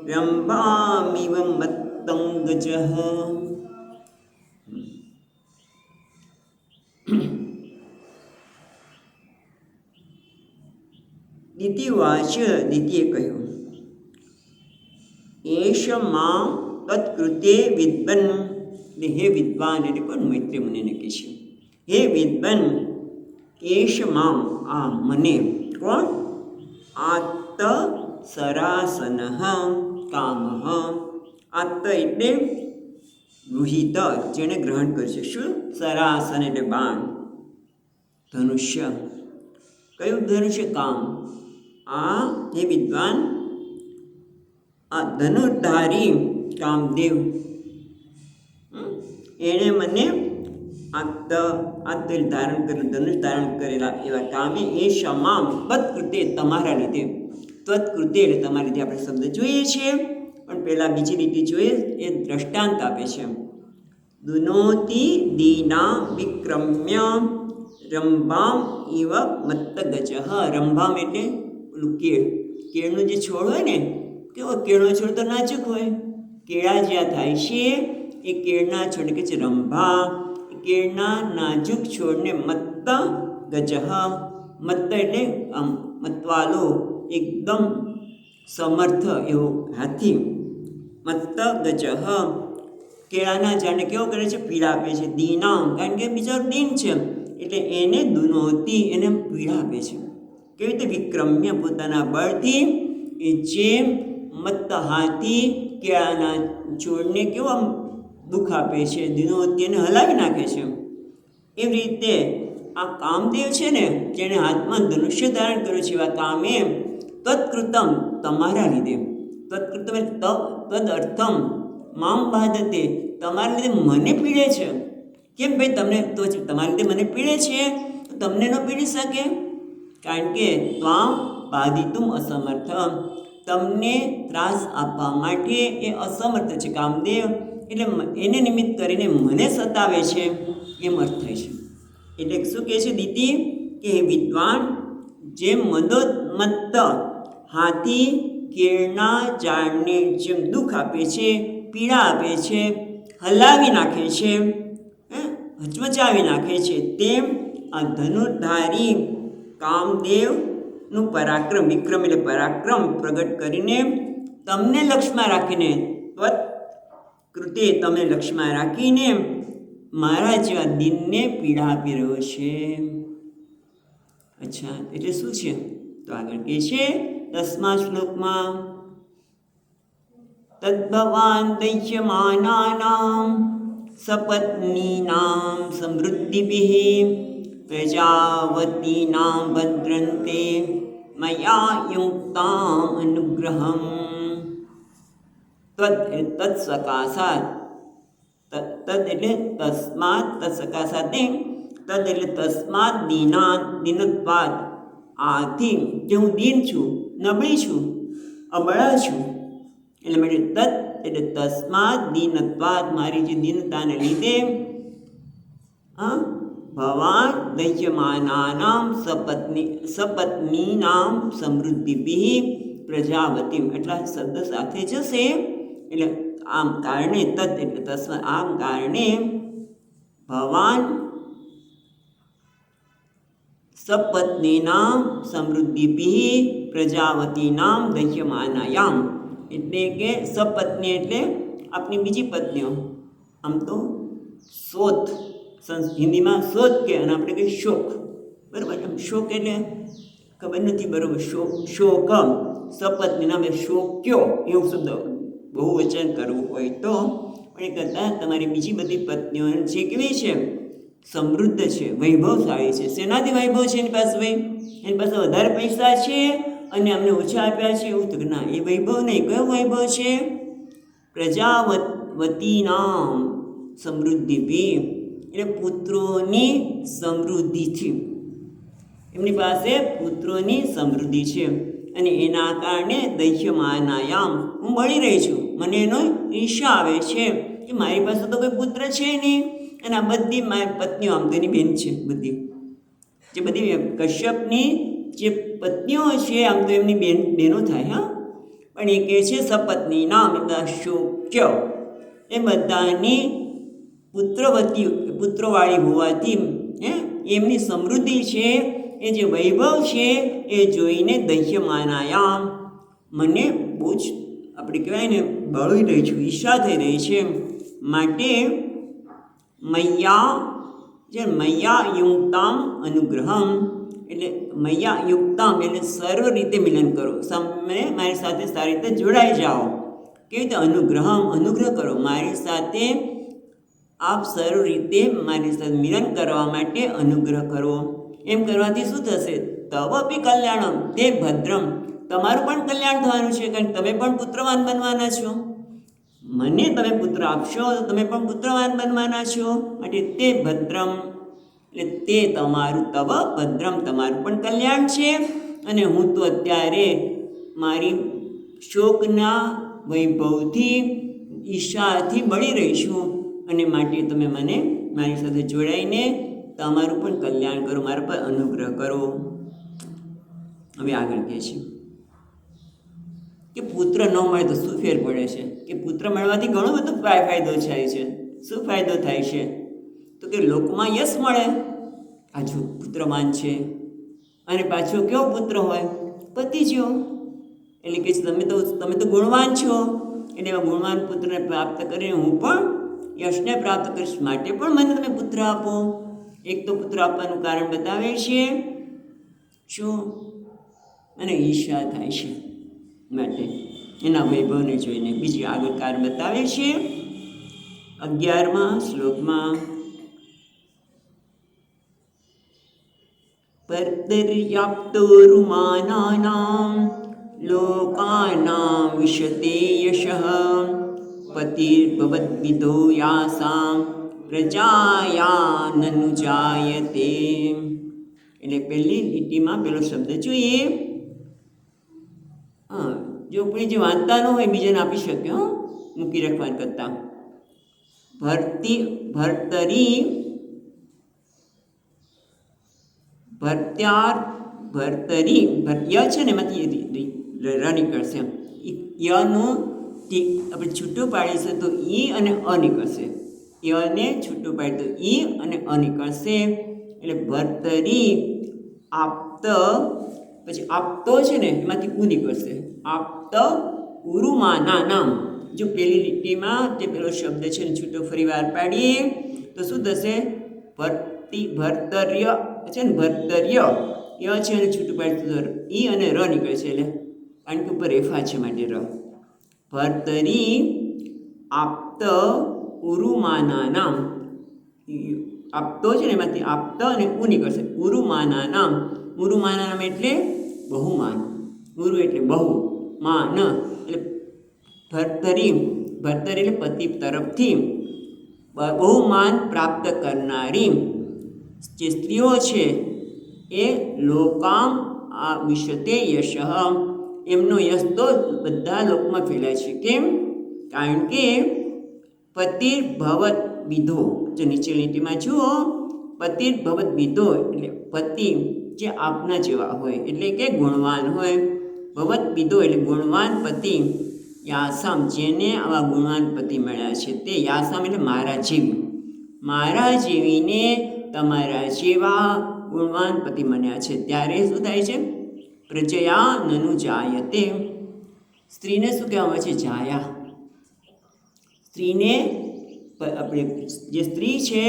રંભામિવ મત્તંગજ. દિતિવાચ, દિતિએ કહ્યું, એષ માં તત્કૃતે વિદ્વન, હે વિદ્વાન એટલે કોણ? મૈત્રેય મુનિને કહે છે, હે વિદ્વન એષ માં આ મને, કોણ? આત્ત સરાસન કામ, આત્ત એટલે ગૃહિત, જેણે ગ્રહણ કર્યું છે. શું? સરાસન એટલે બાણ, ધનુષ્ય. કયું ધનુષ્ય? કામ. આ હે વિદ્વાન આ ધનુર્ધારી કામદેવ એણે મને ધારણ કરેલું, ધનુષ ધારણ કરેલા એવા કામે એ ક્ષમા તત્કૃતે તમારા લીધે, તત્કૃતે એટલે તમારા લીધે આપણે શબ્દ જોઈએ છીએ, પણ પહેલાં બીજી લીટી જોઈએ એ દ્રષ્ટાંત આપે છે. દુનોતિ દીના વિક્રમ્ય રંભામ ઇવ મત્તગજ. રંભામ એટલે પેલું કેળ, કેળનો જે છોડ હોય ને, કેવો કેળનો છોડ તો નાજુક હોય, કેળા જ્યાં થાય છે એ કેળના છોડ કે છે રંભા, કેળના નાજુક છોડને મત્ત ગજ, મત્ત એટલે આમ મતવાલો, એકદમ સમર્થ એવો હાથી, મત્ત ગજ. કેળાના ઝાડને કેવો કરે છે? પીડા આપે છે. દીના કારણ કે બિચારું દીન છે એટલે એને દુનોતી, એને પીડા આપે છે. કેવી રીતે? વિક્રમ્ય પોતાના બળથી એ જેમ મત્ત હાથી કેળાના છોડને કેવો આમ દુઃખ આપે છે, દિનોત્યને હલાવી નાખે છે. એવી રીતે આ કામદેવ છે ને, જેણે હાથમાં ધનુષ્ય ધારણ કર્યું છે, એવા કામે તત્કૃતમ તમારા લીધે, તત્કૃતમ તદ અર્થમ મામ બાધતે, તમારા લીધે મને પીડે છે. કેમ ભાઈ? તમને તો તમારા લીધે મને પીડે છે, તો તમને ન પીડી શકે? કારણ કે ત્વામ બાધિતુમ અસમર્થમ, તમને ત્રાસ આપવા માટે એ અસમર્થ છે. કામદેવ એટલે એને નિમિત્ત કરીને મને સતાવે છે, એમ અર્થ થાય છે. એટલે શું કહે છે દીતિ? કે વિદ્વાન જે મદોન્મત્ત હાથી કેળના ઝાડને જેમ દુઃખ આપે છે, પીડા આપે છે, હલાવી નાખે છે, હચમચાવી નાખે છે, તેમ આ ધનુર્ધારી કામદેવનું પરાક્રમ, વિક્રમ એટલે પરાક્રમ પ્રગટ કરીને તમને લક્ષ્યમાં રાખીને, કૃતે તમે લક્ષ્યમાં રાખીને મારા જેવા દિનને પીડા આપી રહ્યો છે. અચ્છા, એટલે શું છે? તો આગળ કહે છે 10મા શ્લોકમાં, તદ્ભવાન દૈત્યમાનાનામ સપત્નીનામ સમૃદ્ધિભિઃ પ્રજાવતીનામ ભદ્રન્તે મયા યુક્તામ અનુગ્રહમ. તત્સકાશાત, તદ એટલે તસ્માત, તત્સકાશાતે, તદ એટલે તસ્માત દીનત્વાદ, આથી જે હું દીન છું, નબળી છું, અબળા છું, એટલે માટે તત્ એટલે તસ્માત દીનત્વાદ, મારી જે દીનતાને લીધે ભવાન દૈત્યમાનાનામ સપત્નીનામ સમૃદ્ધિભિઃ પ્રજાવતી, એટલા શબ્દ સાથે જશે. એટલે આમ કારણે, તત્ એટલે તસ્માત, આમ કારણે ભવાન સપત્નીનામ સમૃદ્ધિભિઃ પ્રજાવતીનામ દૈત્યમાનાયામ, એટલે કે સપત્ની એટલે આપણી બીજી પત્નીઓ. આમ તો શોથ, હિન્દીમાં શોધ કે, અને આપણે કહીએ શોક, બરાબર? એમ શોક એટલે ખબર નથી, બરાબર? શોકમ, સપત્ની નામ શોક્યો, એવું શબ્દ બહુવચન કરવું હોય તો. પણ એ કરતાં તમારી બીજી બધી પત્નીઓ જે કેવી છે? સમૃદ્ધ છે, વૈભવશાળી છે. શેનાથી વૈભવ છે એની પાસે? ભાઈ એની પાસે વધારે પૈસા છે અને અમને ઓછા આપ્યા છે, એવું તો ના, એ વૈભવ નહીં. કયો વૈભવ છે? પ્રજાવતીનામ સમૃદ્ધિભિઃ, એટલે પુત્રોની સમૃદ્ધિથી, એમની પાસે પુત્રોની સમૃદ્ધિ છે, અને એના કારણે દૈત્યમાનાયામ, હું મળી રહી છું. મને એનો ઈર્ષા આવે છે કે મારી પાસે તો કોઈ પુત્ર છે નહીં, અને આ બધી મારી પત્નીઓ, આમ તો એની બેન છે બધી, જે બધી કશ્યપની જે પત્નીઓ છે, આમ તો એમની બહેનો થાય. હા, પણ એ કહે છે સપત્ની નામ, બધા શોક્ય, એ બધાની પુત્રવાળી હોવાથી એમની સમૃદ્ધિ છે, એ જે વૈભવ છે, એ જોઈને દૈત્યમાનાયામ, મને બહુ જ આપણે કહેવાય ને બળી રહી છું, ઈર્ષા થઈ રહી છે. માટે મૈયા યુક્તામ અનુગ્રહમ, એટલે મૈયા યુક્તામ એટલે સર્વ રીતે મિલન કરો, તમે મારી સાથે સારી રીતે જોડાઈ જાઓ. કેવી રીતે? અનુગ્રહમ, અનુગ્રહ કરો મારી સાથે, આપ સર્વ રીતે મારી સાથે મિલન કરવા માટે અનુગ્રહ કરો. એમ કરવાથી શું થશે? તવ અપી કલ્યાણમ તે ભદ્રમ, તમારું પણ કલ્યાણ થવાનું છે, કારણ તમે પણ પુત્રવાન બનવાના છો. મને તમે પુત્ર આપશો તો તમે પણ પુત્રવાન બનવાના છો. માટે તે ભદ્રમ એટલે તે તમારું, તવ ભદ્રમ તમારું પણ કલ્યાણ છે. અને હું તો અત્યારે મારી શોકના વૈભવથી, ઈર્ષાથી બળી રહી છું, અને માટે તમે મને મારી સાથે જોડાઈને તમારું પણ કલ્યાણ કરો, મારા પર અનુગ્રહ કરો. હવે આગળ કહે છે કે પુત્ર ન મળે તો શું ફેર પડે છે? કે પુત્ર મળવાથી ઘણો બધો ફાયદો થાય છે. શું ફાયદો થાય છે? તો કે લોકમાં યશ મળે, પાછું પુત્રવાન છે, અને પાછો કેવો પુત્ર હોય? પતિ જેવો. એટલે કે તમે તો ગુણવાન છો, એટલે એવા ગુણવાન પુત્રને પ્રાપ્ત કરીને હું પણ યશને પ્રાપ્ત કરીશ. માટે પણ મને તમે પુત્ર આપો. એક તો પુત્ર આપવાનું કારણ બતાવે છે શું? મને ઈર્ષા થાય છે, માટે એના વૈભવને જોઈને. બીજી આગળ કારણ બતાવે છે 11મા શ્લોકમાં पर्दर्याप्तोरुमानानां लोकानां विशते यशः पतिर्भवद्विदो यासां प्रजायाननुजायते। એટલે પહેલી લીટીમાં પેલો શબ્દ જોઈએ. હા, જો કોઈ જે વાંચતા ન હોય બીજાને આપી શકે, મૂકી રાખવા કરતાં. ભર્તરી ભર્તરી ય છે ને એમાંથી ર નીકળશે. યનું આપણે છૂટું પાડીશું તો ઈ અને અ નીકળશે. યને છૂટું પાડી તો ઈ અને અ નીકળશે. એટલે ભર્તરી આપ્ત, પછી આપતો છે ને એમાંથી ઉ નીકળશે. આપત ઉરુમાના નામ. જો પેલી લીટીમાં જે પેલો શબ્દ છે ને છૂટો ફરી વાર પાડીએ તો શું થશે? ભર્તર્ય છે ને, ભર્તર્ય ય છે અને છૂટું પાડતું ઈ અને ર નીકળે છે. એટલે કારણ કે ઉપર રેફા છે માટે ર. ભર્તરી આપ્ત ઉરુમાના નામ. આપતો છે ને એમાંથી આપત અને ઉ નીકળશે. ઉરુમાના નામ. ઉરુમાના નામ એટલે બહુમાન. ઉરુ એટલે બહુ, માન એટલે ભર્તરી. ભર્તરી એટલે પતિ તરફથી બહુમાન પ્રાપ્ત કરનારી જે સ્ત્રીઓ છે એ લોકામ આ વિશતે યશ, એમનો યશ તો બધા લોકમાં ફેલાય છે. કેમ? કારણ કે પતિર્ભવત વિધો. જો નીચે લીટીમાં જુઓ, પતિર્ભવત વિધો એટલે પતિ જે આપના જેવા હોય એટલે કે ગુણવાન હોય. ભવત વિધો એટલે ગુણવાન પતિ. યાસામ જેને આવા ગુણવાન પતિ મળ્યા છે તે. યાસામ એટલે મારા જેવી. મારા જેવીને તમારા જેવા ગુણવાન પતિ બન્યા છે ત્યારે શું થાય છે? પ્રજયા નનુ જાયતે. સ્ત્રીને શું કહેવામાં આવે છે? જાયા. સ્ત્રીને આપણે જે સ્ત્રી છે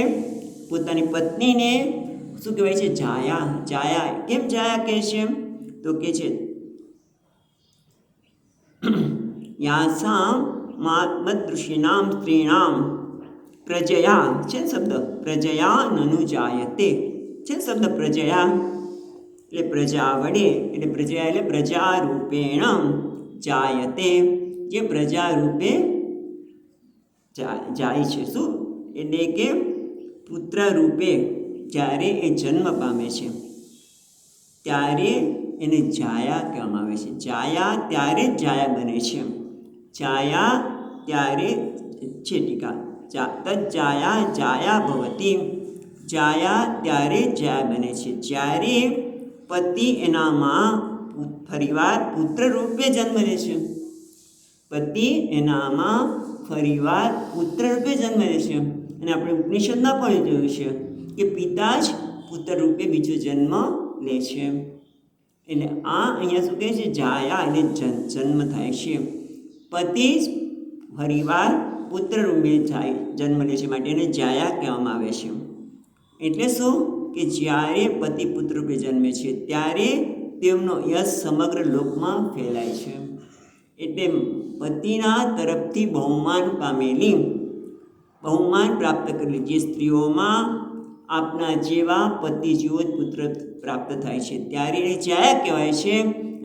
પોતાની પત્નીને શું કહેવાય છે? જાયા. જાયા કેમ જાયા કહે છે? તો કહે છે યાસામ મદૃષિનામ સ્ત્રીણામ પ્રજયા છે શબ્દ. પ્રજયા નનુ જાયતે છે શબ્દ. પ્રજયા એટલે પ્રજા વડે. એટલે પ્રજયા એટલે પ્રજા રૂપેણ જાયતે, જે પ્રજા રૂપે જાય છે. શું? એટલે કે પુત્ર રૂપે જ્યારે એ જન્મ પામે છે ત્યારે એને જાયા કહેવામાં આવે છે. જાયા ત્યારે જ જાયા બને છે. જાયા ત્યારે છે ટીકા. તજ્જાયા જાયા ભવતી. જાયા ત્યારે જાયા બને છે જ્યારે પતિ એનામાં ફરીવાર પુત્ર રૂપે જન્મ લે છે. પતિ એનામાં ફરીવાર પુત્ર રૂપે જન્મ લે છે. અને આપણે ઉપનિષદમાં પણ જોયું છે કે પિતા જ પુત્ર રૂપે બીજો જન્મ લે છે. એટલે આ અહીંયા શું કહે છે? જાયા એટલે જન્મ થાય છે. પતિ જ ફરીવાર પુત્ર રૂપે જન્મ લે છે માટે એને જાયા કહેવામાં આવે છે. એટલે શું? કે જ્યારે પતિ પુત્ર રૂપે જન્મે છે ત્યારે તેમનો યશ સમગ્ર લોકમાં ફેલાય છે. એટલે પતિના તરફથી બહુમાન પામેલી, બહુમાન પ્રાપ્ત કરેલી જે સ્ત્રીઓમાં આપના જેવા પતિ જેવો જ પુત્ર પ્રાપ્ત થાય છે ત્યારે એ જાયા કહેવાય છે.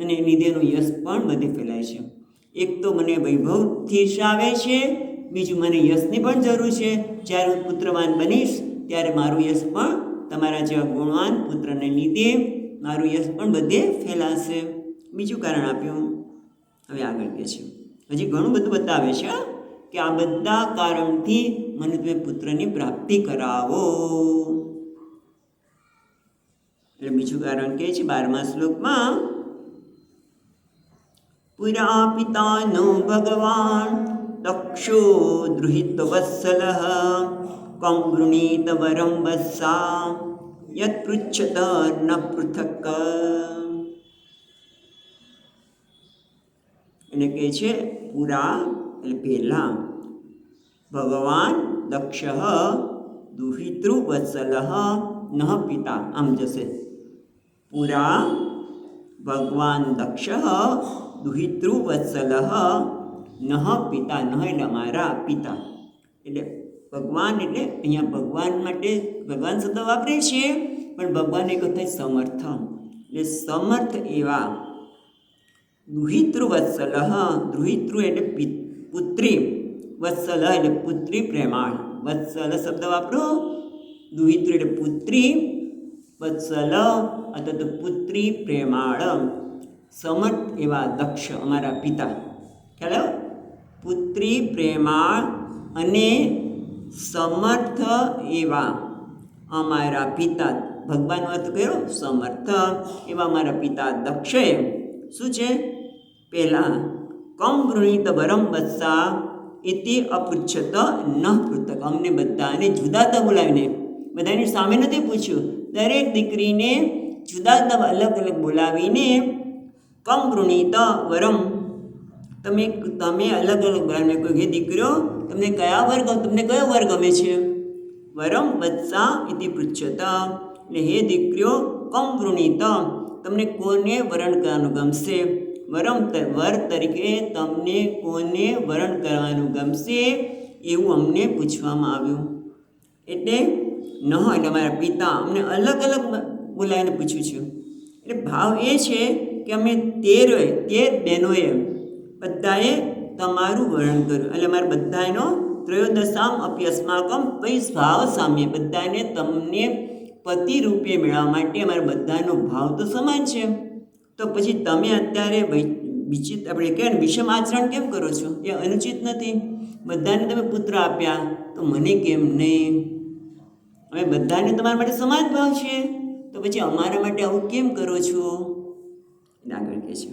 અને એ લીધેનું યશ પણ બધે ફેલાય છે. એક તો મને વૈભવથી યશ આવે છે, બીજું મને યશની પણ જરૂર છે. જ્યારે હું પુત્રવાન બનીશ ત્યારે મારું યશ પણ તમારા જેવા ગુણવાન પુત્રને લીધે મારું યશ પણ બધે ફેલાશે. બીજું કારણ આપ્યું. હવે આગળ કહે છે, હજી ઘણું બધું બતાવે છે કે આ બધા કારણથી મને તમે પુત્રની પ્રાપ્તિ કરાવો. એટલે બીજું કારણ કહે છે 12મા શ્લોકમાં, પુરા પિતાનો ભગવાન દક્ષો દૃહિત વત્સલ કં વૃણીત વરમ વત્સા યત પૃચ્છત ન પૃથક. એને કહે છે પુરા એટલે પહેલાં, ભગવાન દક્ષ દુહિતૃ વત્સલ ન પિતા. આમ જશે પુરા ભગવાન દક્ષ દુહિતૃ વત્સલ ન પિતા. ન એટલે અમારા પિતા. એટલે ભગવાન એટલે અહીંયા ભગવાન માટે ભગવાન શબ્દ વાપરે છીએ, પણ ભગવાન એક થાય સમર્થ, એટલે સમર્થ એવા દુહિતૃ વત્સલ, દુહિતૃ એટલે પુત્રી, વત્સલ એટલે પુત્રી પ્રેમાળ, વત્સલ શબ્દ વાપરો, દુહિતૃ એટલે પુત્રી, વત્સલ અથવા તો પુત્રી પ્રેમાળ, સમર્થ એવા દક્ષ અમારા પિતા, ખ્યાલ, પુત્રી પ્રેમાળ અને સમર્થ એવા અમારા પિતા, ભગવાનનો અર્થ કર્યો સમર્થ એવા અમારા પિતા દક્ષે શું છે, પહેલાં કમ વૃણીત વરમ વત્સા ઇતિ અપૃચ્છત ન પૃથક, અમને બધાને જુદા જુદા બોલાવીને, બધાની સામે નથી પૂછ્યું, દરેક દીકરીને જુદા જુદા અલગ અલગ બોલાવીને કમ વૃણીત વરમ, તમે અલગ અલગ બોલાવીને કોઈ હે દીકરીઓ તમને કયા વર્ગ, તમને કયો વર ગમે છે, વરમ વત્સા ઇતિ પૃચ્છત, એટલે હે દીકરીઓ કમ વૃણીત, તમને કોને વરણ કરવાનું ગમશે, વર તરીકે તમને કોને વરણ કરવાનું ગમશે એવું અમને પૂછવામાં આવ્યું. એટલે ન એટલે અમારા પિતા અમને અલગ અલગ બોલાવીને પૂછ્યું છે. એટલે ભાવ એ છે કે અમે 13 બહેનોએ બધાએ તમારું વર્ણન કર્યું, એટલે અમારે બધાનો ત્રયોદશામ અપ્યસ્માકમ ભાવ સામ્ય, બધાને તમને પતિ રૂપે મેળવવા માટે અમારા બધાનો ભાવ તો સમાન છે, તો પછી તમે અત્યારે વિચિત આપણે કહે ને વિષમ આચરણ કેમ કરો છો, એ અનુચિત નથી. બધાને તમે પુત્ર આપ્યા તો મને કેમ નહીં, અમે બધાને તમારા માટે સમાન ભાવ છે, તો પછી અમારા માટે આવું કેમ કરો છો, આગળ કહે છે.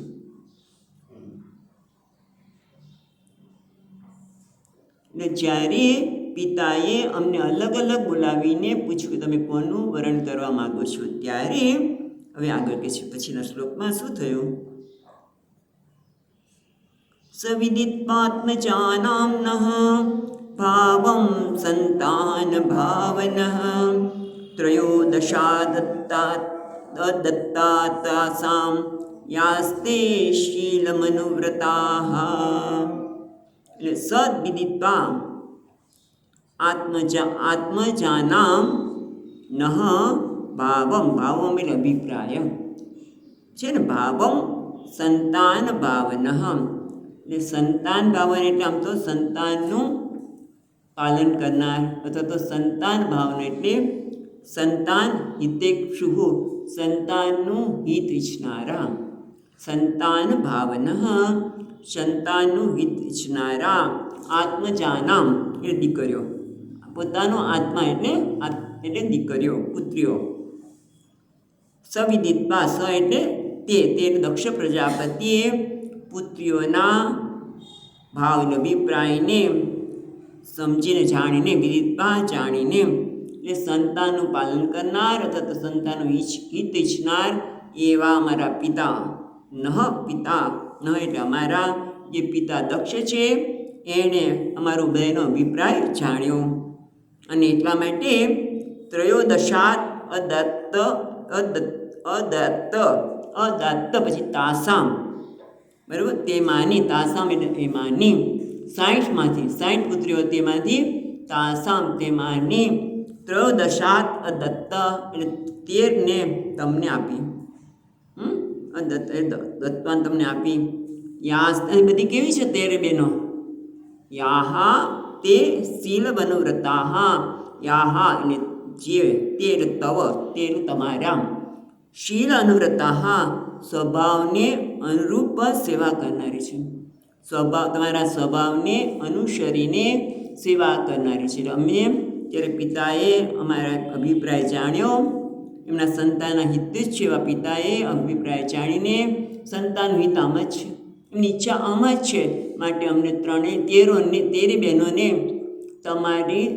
એટલે જ્યારે પિતાએ અમને અલગ અલગ બોલાવીને પૂછ્યું કે તમે કોનું વરણ કરવા માગો છો, ત્યારે હવે આગળ કહે છે પછીના શ્લોકમાં શું થયું, સવિદિત્વાત્મજાનામ્નઃ ભાવં સંતાન ભાવનઃ ત્રયોદશાદત્તાતાસાં યાસ્તે શીલમનુવ્રતાઃ. એટલે સદ્વિદિત્વા આત્મજાનામ નઃ ભાવમ, ભાવમ એટલે અભિપ્રાય છે ને, ભાવમ સંતાન ભાવનઃ, એટલે સંતાન ભાવન એટલે આમ તો સંતાનનું પાલન કરનાર, અથવા તો સંતાન ભાવના એટલે સંતાન હિતેક્ષુ, સંતાનનું હિત ઈચ્છનારા, સંતાન ભાવનઃ સંતાનનું હિત ઈચ્છનારા, આત્મજાનામ એટલે દીકરીઓ, પોતાનો આત્મા એટલે દીકરીઓ પુત્રીઓ, સવિદિત્વા સ એટલે તે દક્ષ પ્રજાપતિએ પુત્રીઓના ભાવને અભિપ્રાયને સમજીને જાણીને, વિદિત્વા જાણીને, એટલે સંતાનનું પાલન કરનાર અથવા તો સંતાનનું હિત ઈચ્છનાર એવા અમારા પિતા, પિતા એટલે અમારા જે પિતા દક્ષ છે એણે અમારો બહેનો અભિપ્રાય જાણ્યો, અને એટલા માટે ત્રયોદશાત અદત્ત પછી તાસામ, બરાબર, તેમાંની, તાસામ એટલે એમાંની 60 પુત્રીઓ, તેમાંથી તાસામ તેમાંની ત્રયોદશાત અદત્ત એટલે 13ને તમને આપી, દત્તવાન તમને આપી. યાસ બધી કેવી છે 13 બહેનો, યાહા તે શીલ વનુવ્રતાઃ, યાહા એટલે જે, તે તવ તે તમારા, શીલ અનુવ્રતાઃ સ્વભાવને અનુરૂપ સેવા કરનારી છે, તમારા સ્વભાવને અનુસરીને સેવા કરનારી છે. અમે જ્યારે પિતાએ અમારા અભિપ્રાય જાણ્યો, એમના સંતાનના હિત જ છે એવા પિતાએ અભિપ્રાય જાણીને સંતાનનું હિત આમ જ છે, એમની ઈચ્છા આમ જ છે, માટે અમને 13 બહેનોને તમારી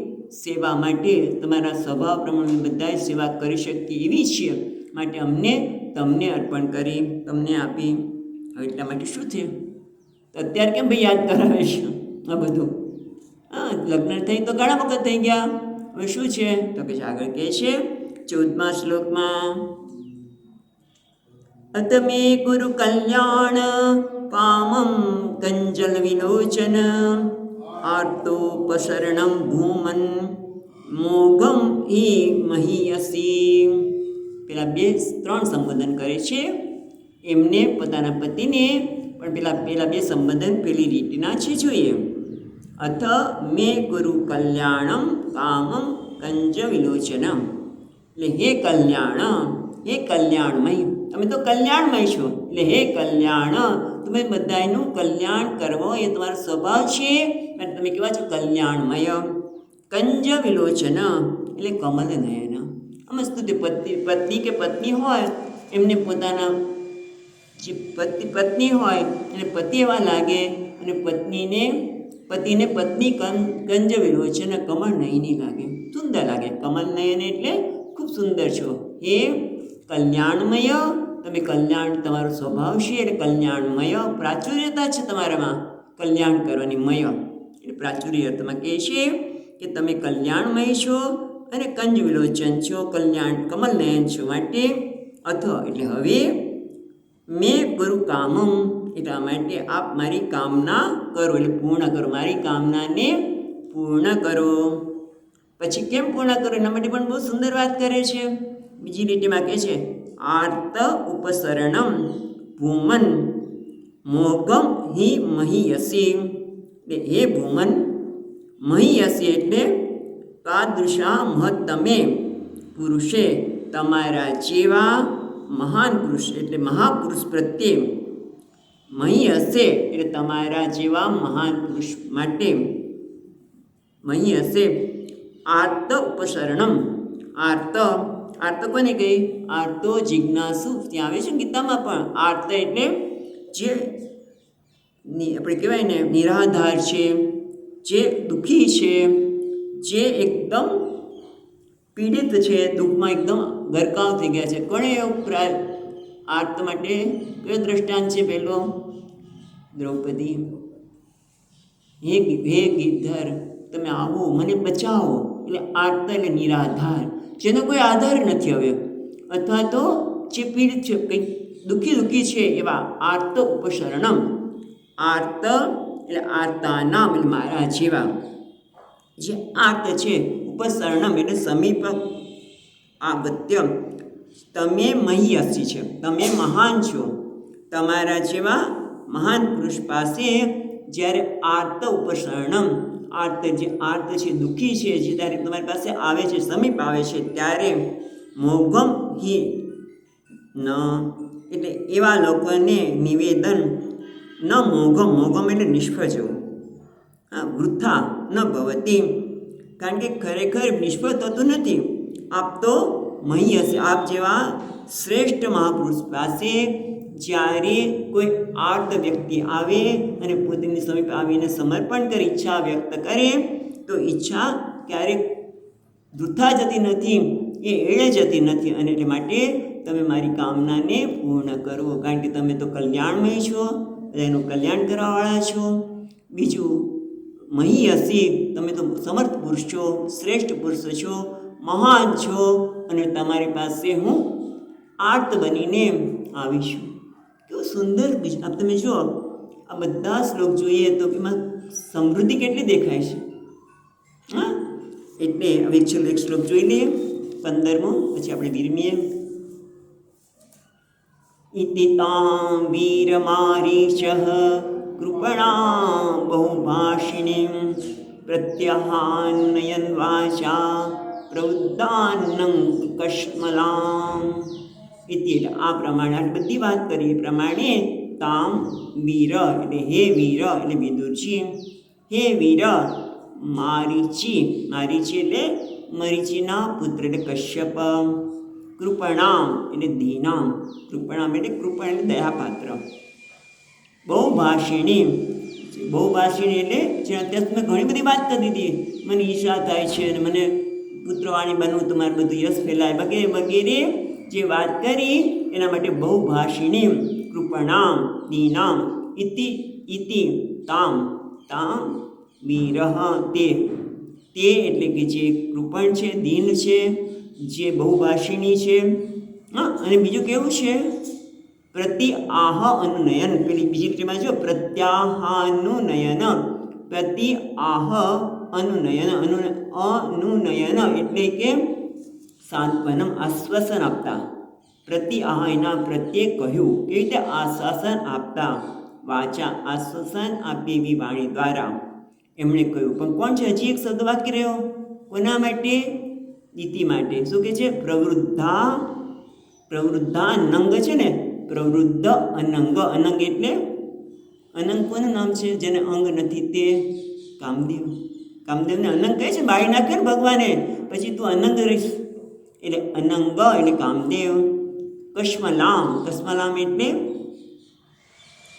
સેવા માટે, તમારા સ્વભાવ પ્રમાણે બધા સેવા કરી શકીએ એવી છીએ, માટે અમને તમને અર્પણ કરી, તમને આપી. હવે એટલા માટે શું થયું, અત્યારે કેમ ભાઈ યાદ કરાવે છે આ બધું, લગ્ન થઈ તો ઘણા વખત થઈ ગયા, હવે શું છે તો પછી આગળ કહે છે 14મા શ્લોકમાં, અતમે ગુરુ કલ્યાણ પામમ કંજલ વિલોચન આર્તોપસરણમ ભૂમન મોઘમ હિ મહિયસી. પેલા ત્રણ સંબોધન કરે છે એમને, પોતાના પતિને, પણ પેલા બે સંબોધન પેલી રીતના છે. જોઈએ. અથ મે ગુરુ કલ્યાણમ કામમ કંજ વિલોચનમ. એટલે હે કલ્યાણ, હે કલ્યાણમય, તમે તો કલ્યાણમય છો. એટલે હે કલ્યાણ, તમે બધાનું કલ્યાણ કરવો એ તમારો સ્વભાવ છે અને તમે કેવા છો? કલ્યાણમય. કંજ વિલોચન એટલે કમલ નયન. આમ સ્તુતિ પત્ની કે પત્ની હોય એમને પોતાના જે પત્ની હોય એટલે પતિ એવા લાગે, અને પતિને પત્ની કંજ વિલોચન કમળ નયની લાગે, સુંદર લાગે. કમલ નયન એટલે ખૂબ સુંદર છો. હે કલ્યાણમય, તમે કલ્યાણ તમારો સ્વભાવ છે એટલે કલ્યાણમય. પ્રાચુર્યતા છે તમારામાં કલ્યાણ કરવાની. મય એટલે પ્રાચુર્ય અર્થમાં કહે છે કે તમે કલ્યાણમય છો અને કંજ વિલોચન છો, કલ્યાણ કમલ નયન છો. માટે અથ એટલે હવે, મેં ગુરુ કામમ એટલા માટે આપ મારી કામના કરો, એટલે પૂર્ણ કરો. મારી કામનાને પૂર્ણ કરો. પછી કેમ પૂર્ણ કરો એના માટે પણ બહુ સુંદર વાત કરે છે. બીજી લીટીમાં કહે છે આર્ત ઉપસરણમ ભૂમન મોગમ હિ મહિયસી. એટલે હે ભૂમન, મહિયસી એટલે તાદૃશા મહત્તમે પુરુષે, તમારા જેવા મહાન પુરુષ એટલે મહાપુરુષ પ્રત્યે, મહિયસે એટલે તમારા જેવા મહાન પુરુષ માટે, મહિયસે આર્ત ઉપસરણમ. આર્ત કોને કહી? આર્તો જિજ્ઞાસુ. ત્યાં આવે છે ગીતામાં પણ. આર્ત એટલે જે આપણે કહેવાય ને નિરાધાર છે, જે દુઃખી છે, જે એકદમ પીડિત છે, દુઃખમાં એકદમ ગરકાવ થઈ ગયા છે. કોણે એવું આર્ત માટે કયો દ્રષ્ટાંત છે? પહેલો દ્રૌપદી. હે ગિરધર, તમે આવો, મને બચાવો. એટલે આર્ત એટલે નિરાધાર, જેનો કોઈ આધાર નથી હવે, અથવા તો જે પીડિત છે, કંઈક દુઃખી છે, એવા આર્ત ઉપસરણમ. આર્ત એટલે આર્તાનામ એટલે મારા જેવા જે આર્ત છે. ઉપસરણમ એટલે સમીપ આગત્ય. તમે મહિયસી છે, તમે મહાન છો. તમારા જેવા મહાન પુરુષ પાસે જ્યારે આર્ત ઉપસરણમ, આર્ત જે આર્ત છે, દુઃખી છે, જે ત્યારે તમારી પાસે આવે છે, સમીપ આવે છે, ત્યારે મોઘમ હિ ન એટલે એવા લોકોને નિવેદન ન મોઘમ એટલે નિષ્ફળ જવું, વૃથા ન ભવતી, કારણ કે ખરેખર નિષ્ફળ થતું નથી. આપ તો મહિયસી, આપ જેવા શ્રેષ્ઠ મહાપુરુષ પાસે જ્યારે કોઈ આર્ત વ્યક્તિ આવે અને પોતાની સમીપ આવીને સમર્પણ કરી, ઈચ્છા વ્યક્ત કરે, તો ઈચ્છા ક્યારેક વૃથા જતી નથી, એ એળે જતી નથી. અને એટલે માટે તમે મારી કામનાને પૂર્ણ કરો, કારણ કે તમે તો કલ્યાણમય છો, એનું કલ્યાણ કરવાવાળા છો. બીજું મહિયસી, તમે તો સમર્થ પુરુષ છો, શ્રેષ્ઠ પુરુષ છો, મહાન છો, અને તમારી પાસે હું આર્ત બનીને આવીશું. કેવું સુંદર. આપ તમે જુઓ, આ બધા શ્લોક જોઈએ તો એમાં સમૃદ્ધિ કેટલી દેખાય છે. એટલે હવે છેલ્લો એક શ્લોક જોઈ લઈએ, 15મો, પછી આપણે વિરમીએ. ઇતિ તાં વીરમારીચઃ કૃપણા બહુભાષિણીં પ્રત્યહાનયન વાચા પ્રવૃદ્ધાન્નં કશ્મલાં. ઇતિ એટલે આ પ્રમાણે, આ બધી વાત કરી એ પ્રમાણે, તામ વીર એટલે હે વીર એટલે વિદુરજી, હે વીર મારીચી એટલે મરીચીના પુત્ર એટલે કશ્યપ, કૃપણામ એટલે ધીનામ, કૃપણામ એટલે કૃપણ એટલે દયાપાત્ર, બહુભાષિણી એટલે જે અત્યારે તમે ઘણી બધી વાત કરી દીધી, મને ઈચ્છા થાય છે અને મને પુત્રવાણી બનવું, તમારે બધું યશ ફેલાય, વગેરે વગેરે જે વાત કરી એના માટે બહુભાષિણી, કૃપણામ, દીનામ, ઇતિ તામ વીરઃ તે એટલે કે જે કૃપણ છે, દીન છે, જે બહુભાષિણી છે. અને બીજું કેવું છે? પ્રતિ આહ અનુનયન. પેલી બીજી લીટીમાં જો પ્રત્યાહાનુનયન, પ્રતિ આહ અનુનયન અનુનયન એટલે કે સાંત્વનમ આશ્વાસન આપતા. પ્રતિ આહ એના પ્રત્યે કહ્યું. કેવી રીતે આશ્વાસન આપતા? વાચા આશ્વાસન આપી એવી વાણી દ્વારા એમણે કહ્યું. પણ કોણ છે? હજી એક શબ્દ વાક્ય રહ્યો. કોના માટે? દિતિ માટે. શું કહે છે? પ્રવૃદ્ધા અનંગ છે ને, પ્રવૃદ્ધ અનંગ. અનંગ એટલે અનંગ કોનું નામ છે? જેને અંગ નથી તે કામદેવ. કામદેવને અનંગ કહે છે. બાળી નાખ્યો ને ભગવાને, પછી તું અનંગ રહીશ. એટલે અનંગ એટલે કામદેવ. કશ્મલામ. કશ્મલામ એટલે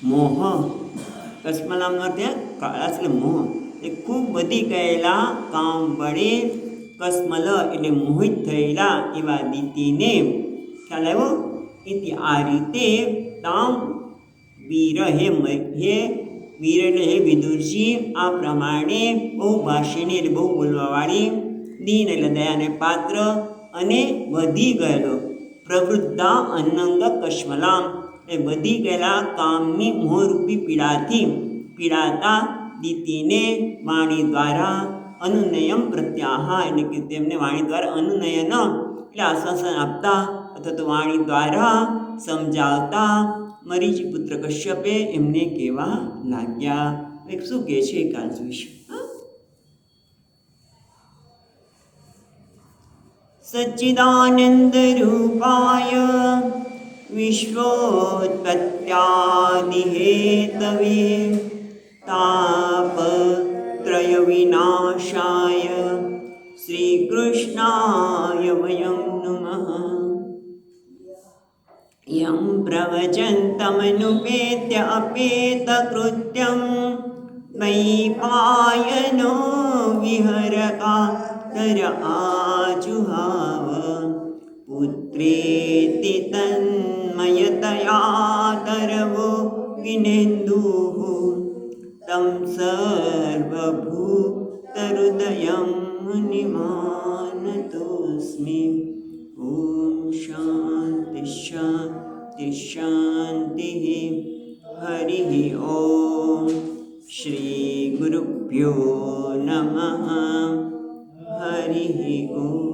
મોહ. કશ્મલામનો અર્થ કાળાશ એટલે મોહ. એ ખૂબ વધી ગયેલા કામ વડે કશ્મલ એટલે મોહિત થયેલા એવા દિતિને ખ્યાલ આવ્યો. ઇતિ આ રીતે તામ વીર હે વીર એટલે હે વિદુરજી આ પ્રમાણે બહુ ભાષિણી એટલે બહુ બોલવાવાળી, દીન એટલે દયાને પાત્ર અને વધી ગયેલો પ્રવૃદ્ધા અનંગ કશ્મલામ એ વધી ગયેલા કામની મોહરૂપી પીડાથી પીડાતા દિતિને વાણી દ્વારા અનુનયમ પ્રત્યાહા એટલે કે તેમને વાણી દ્વારા અનુનયન એટલે આશ્વાસન આપતા અથવા તો વાણી દ્વારા સમજાવતા મરીચી પુત્ર કશ્યપે એમને કહેવા લાગ્યા. એક શું કહે છે એ કાલ જોઈશું. સચ્ચિદાનંદ રૂપાય વિશ્વોત્પત્યાદિ હેતવે તાપત્રય વિનાશાય શ્રી કૃષ્ણાય વયં નમઃ. યં પ્રવચन्तમનુપેત્ય અપેતકૃત્યં મયિપાયનો વિહરકાતર આજુહાવ પુત્રેતિ તન્મયતયાતરવો વિનેન્દુઃ तं સર્વભૂતહૃદયં મુનિમાનતોऽસ્મિ. ઓમ શાંતિ શાંતિ શાંતિ. હરિ ઓમ. શ્રી ગુરુભ્યો નમઃ. હરિ ઓમ.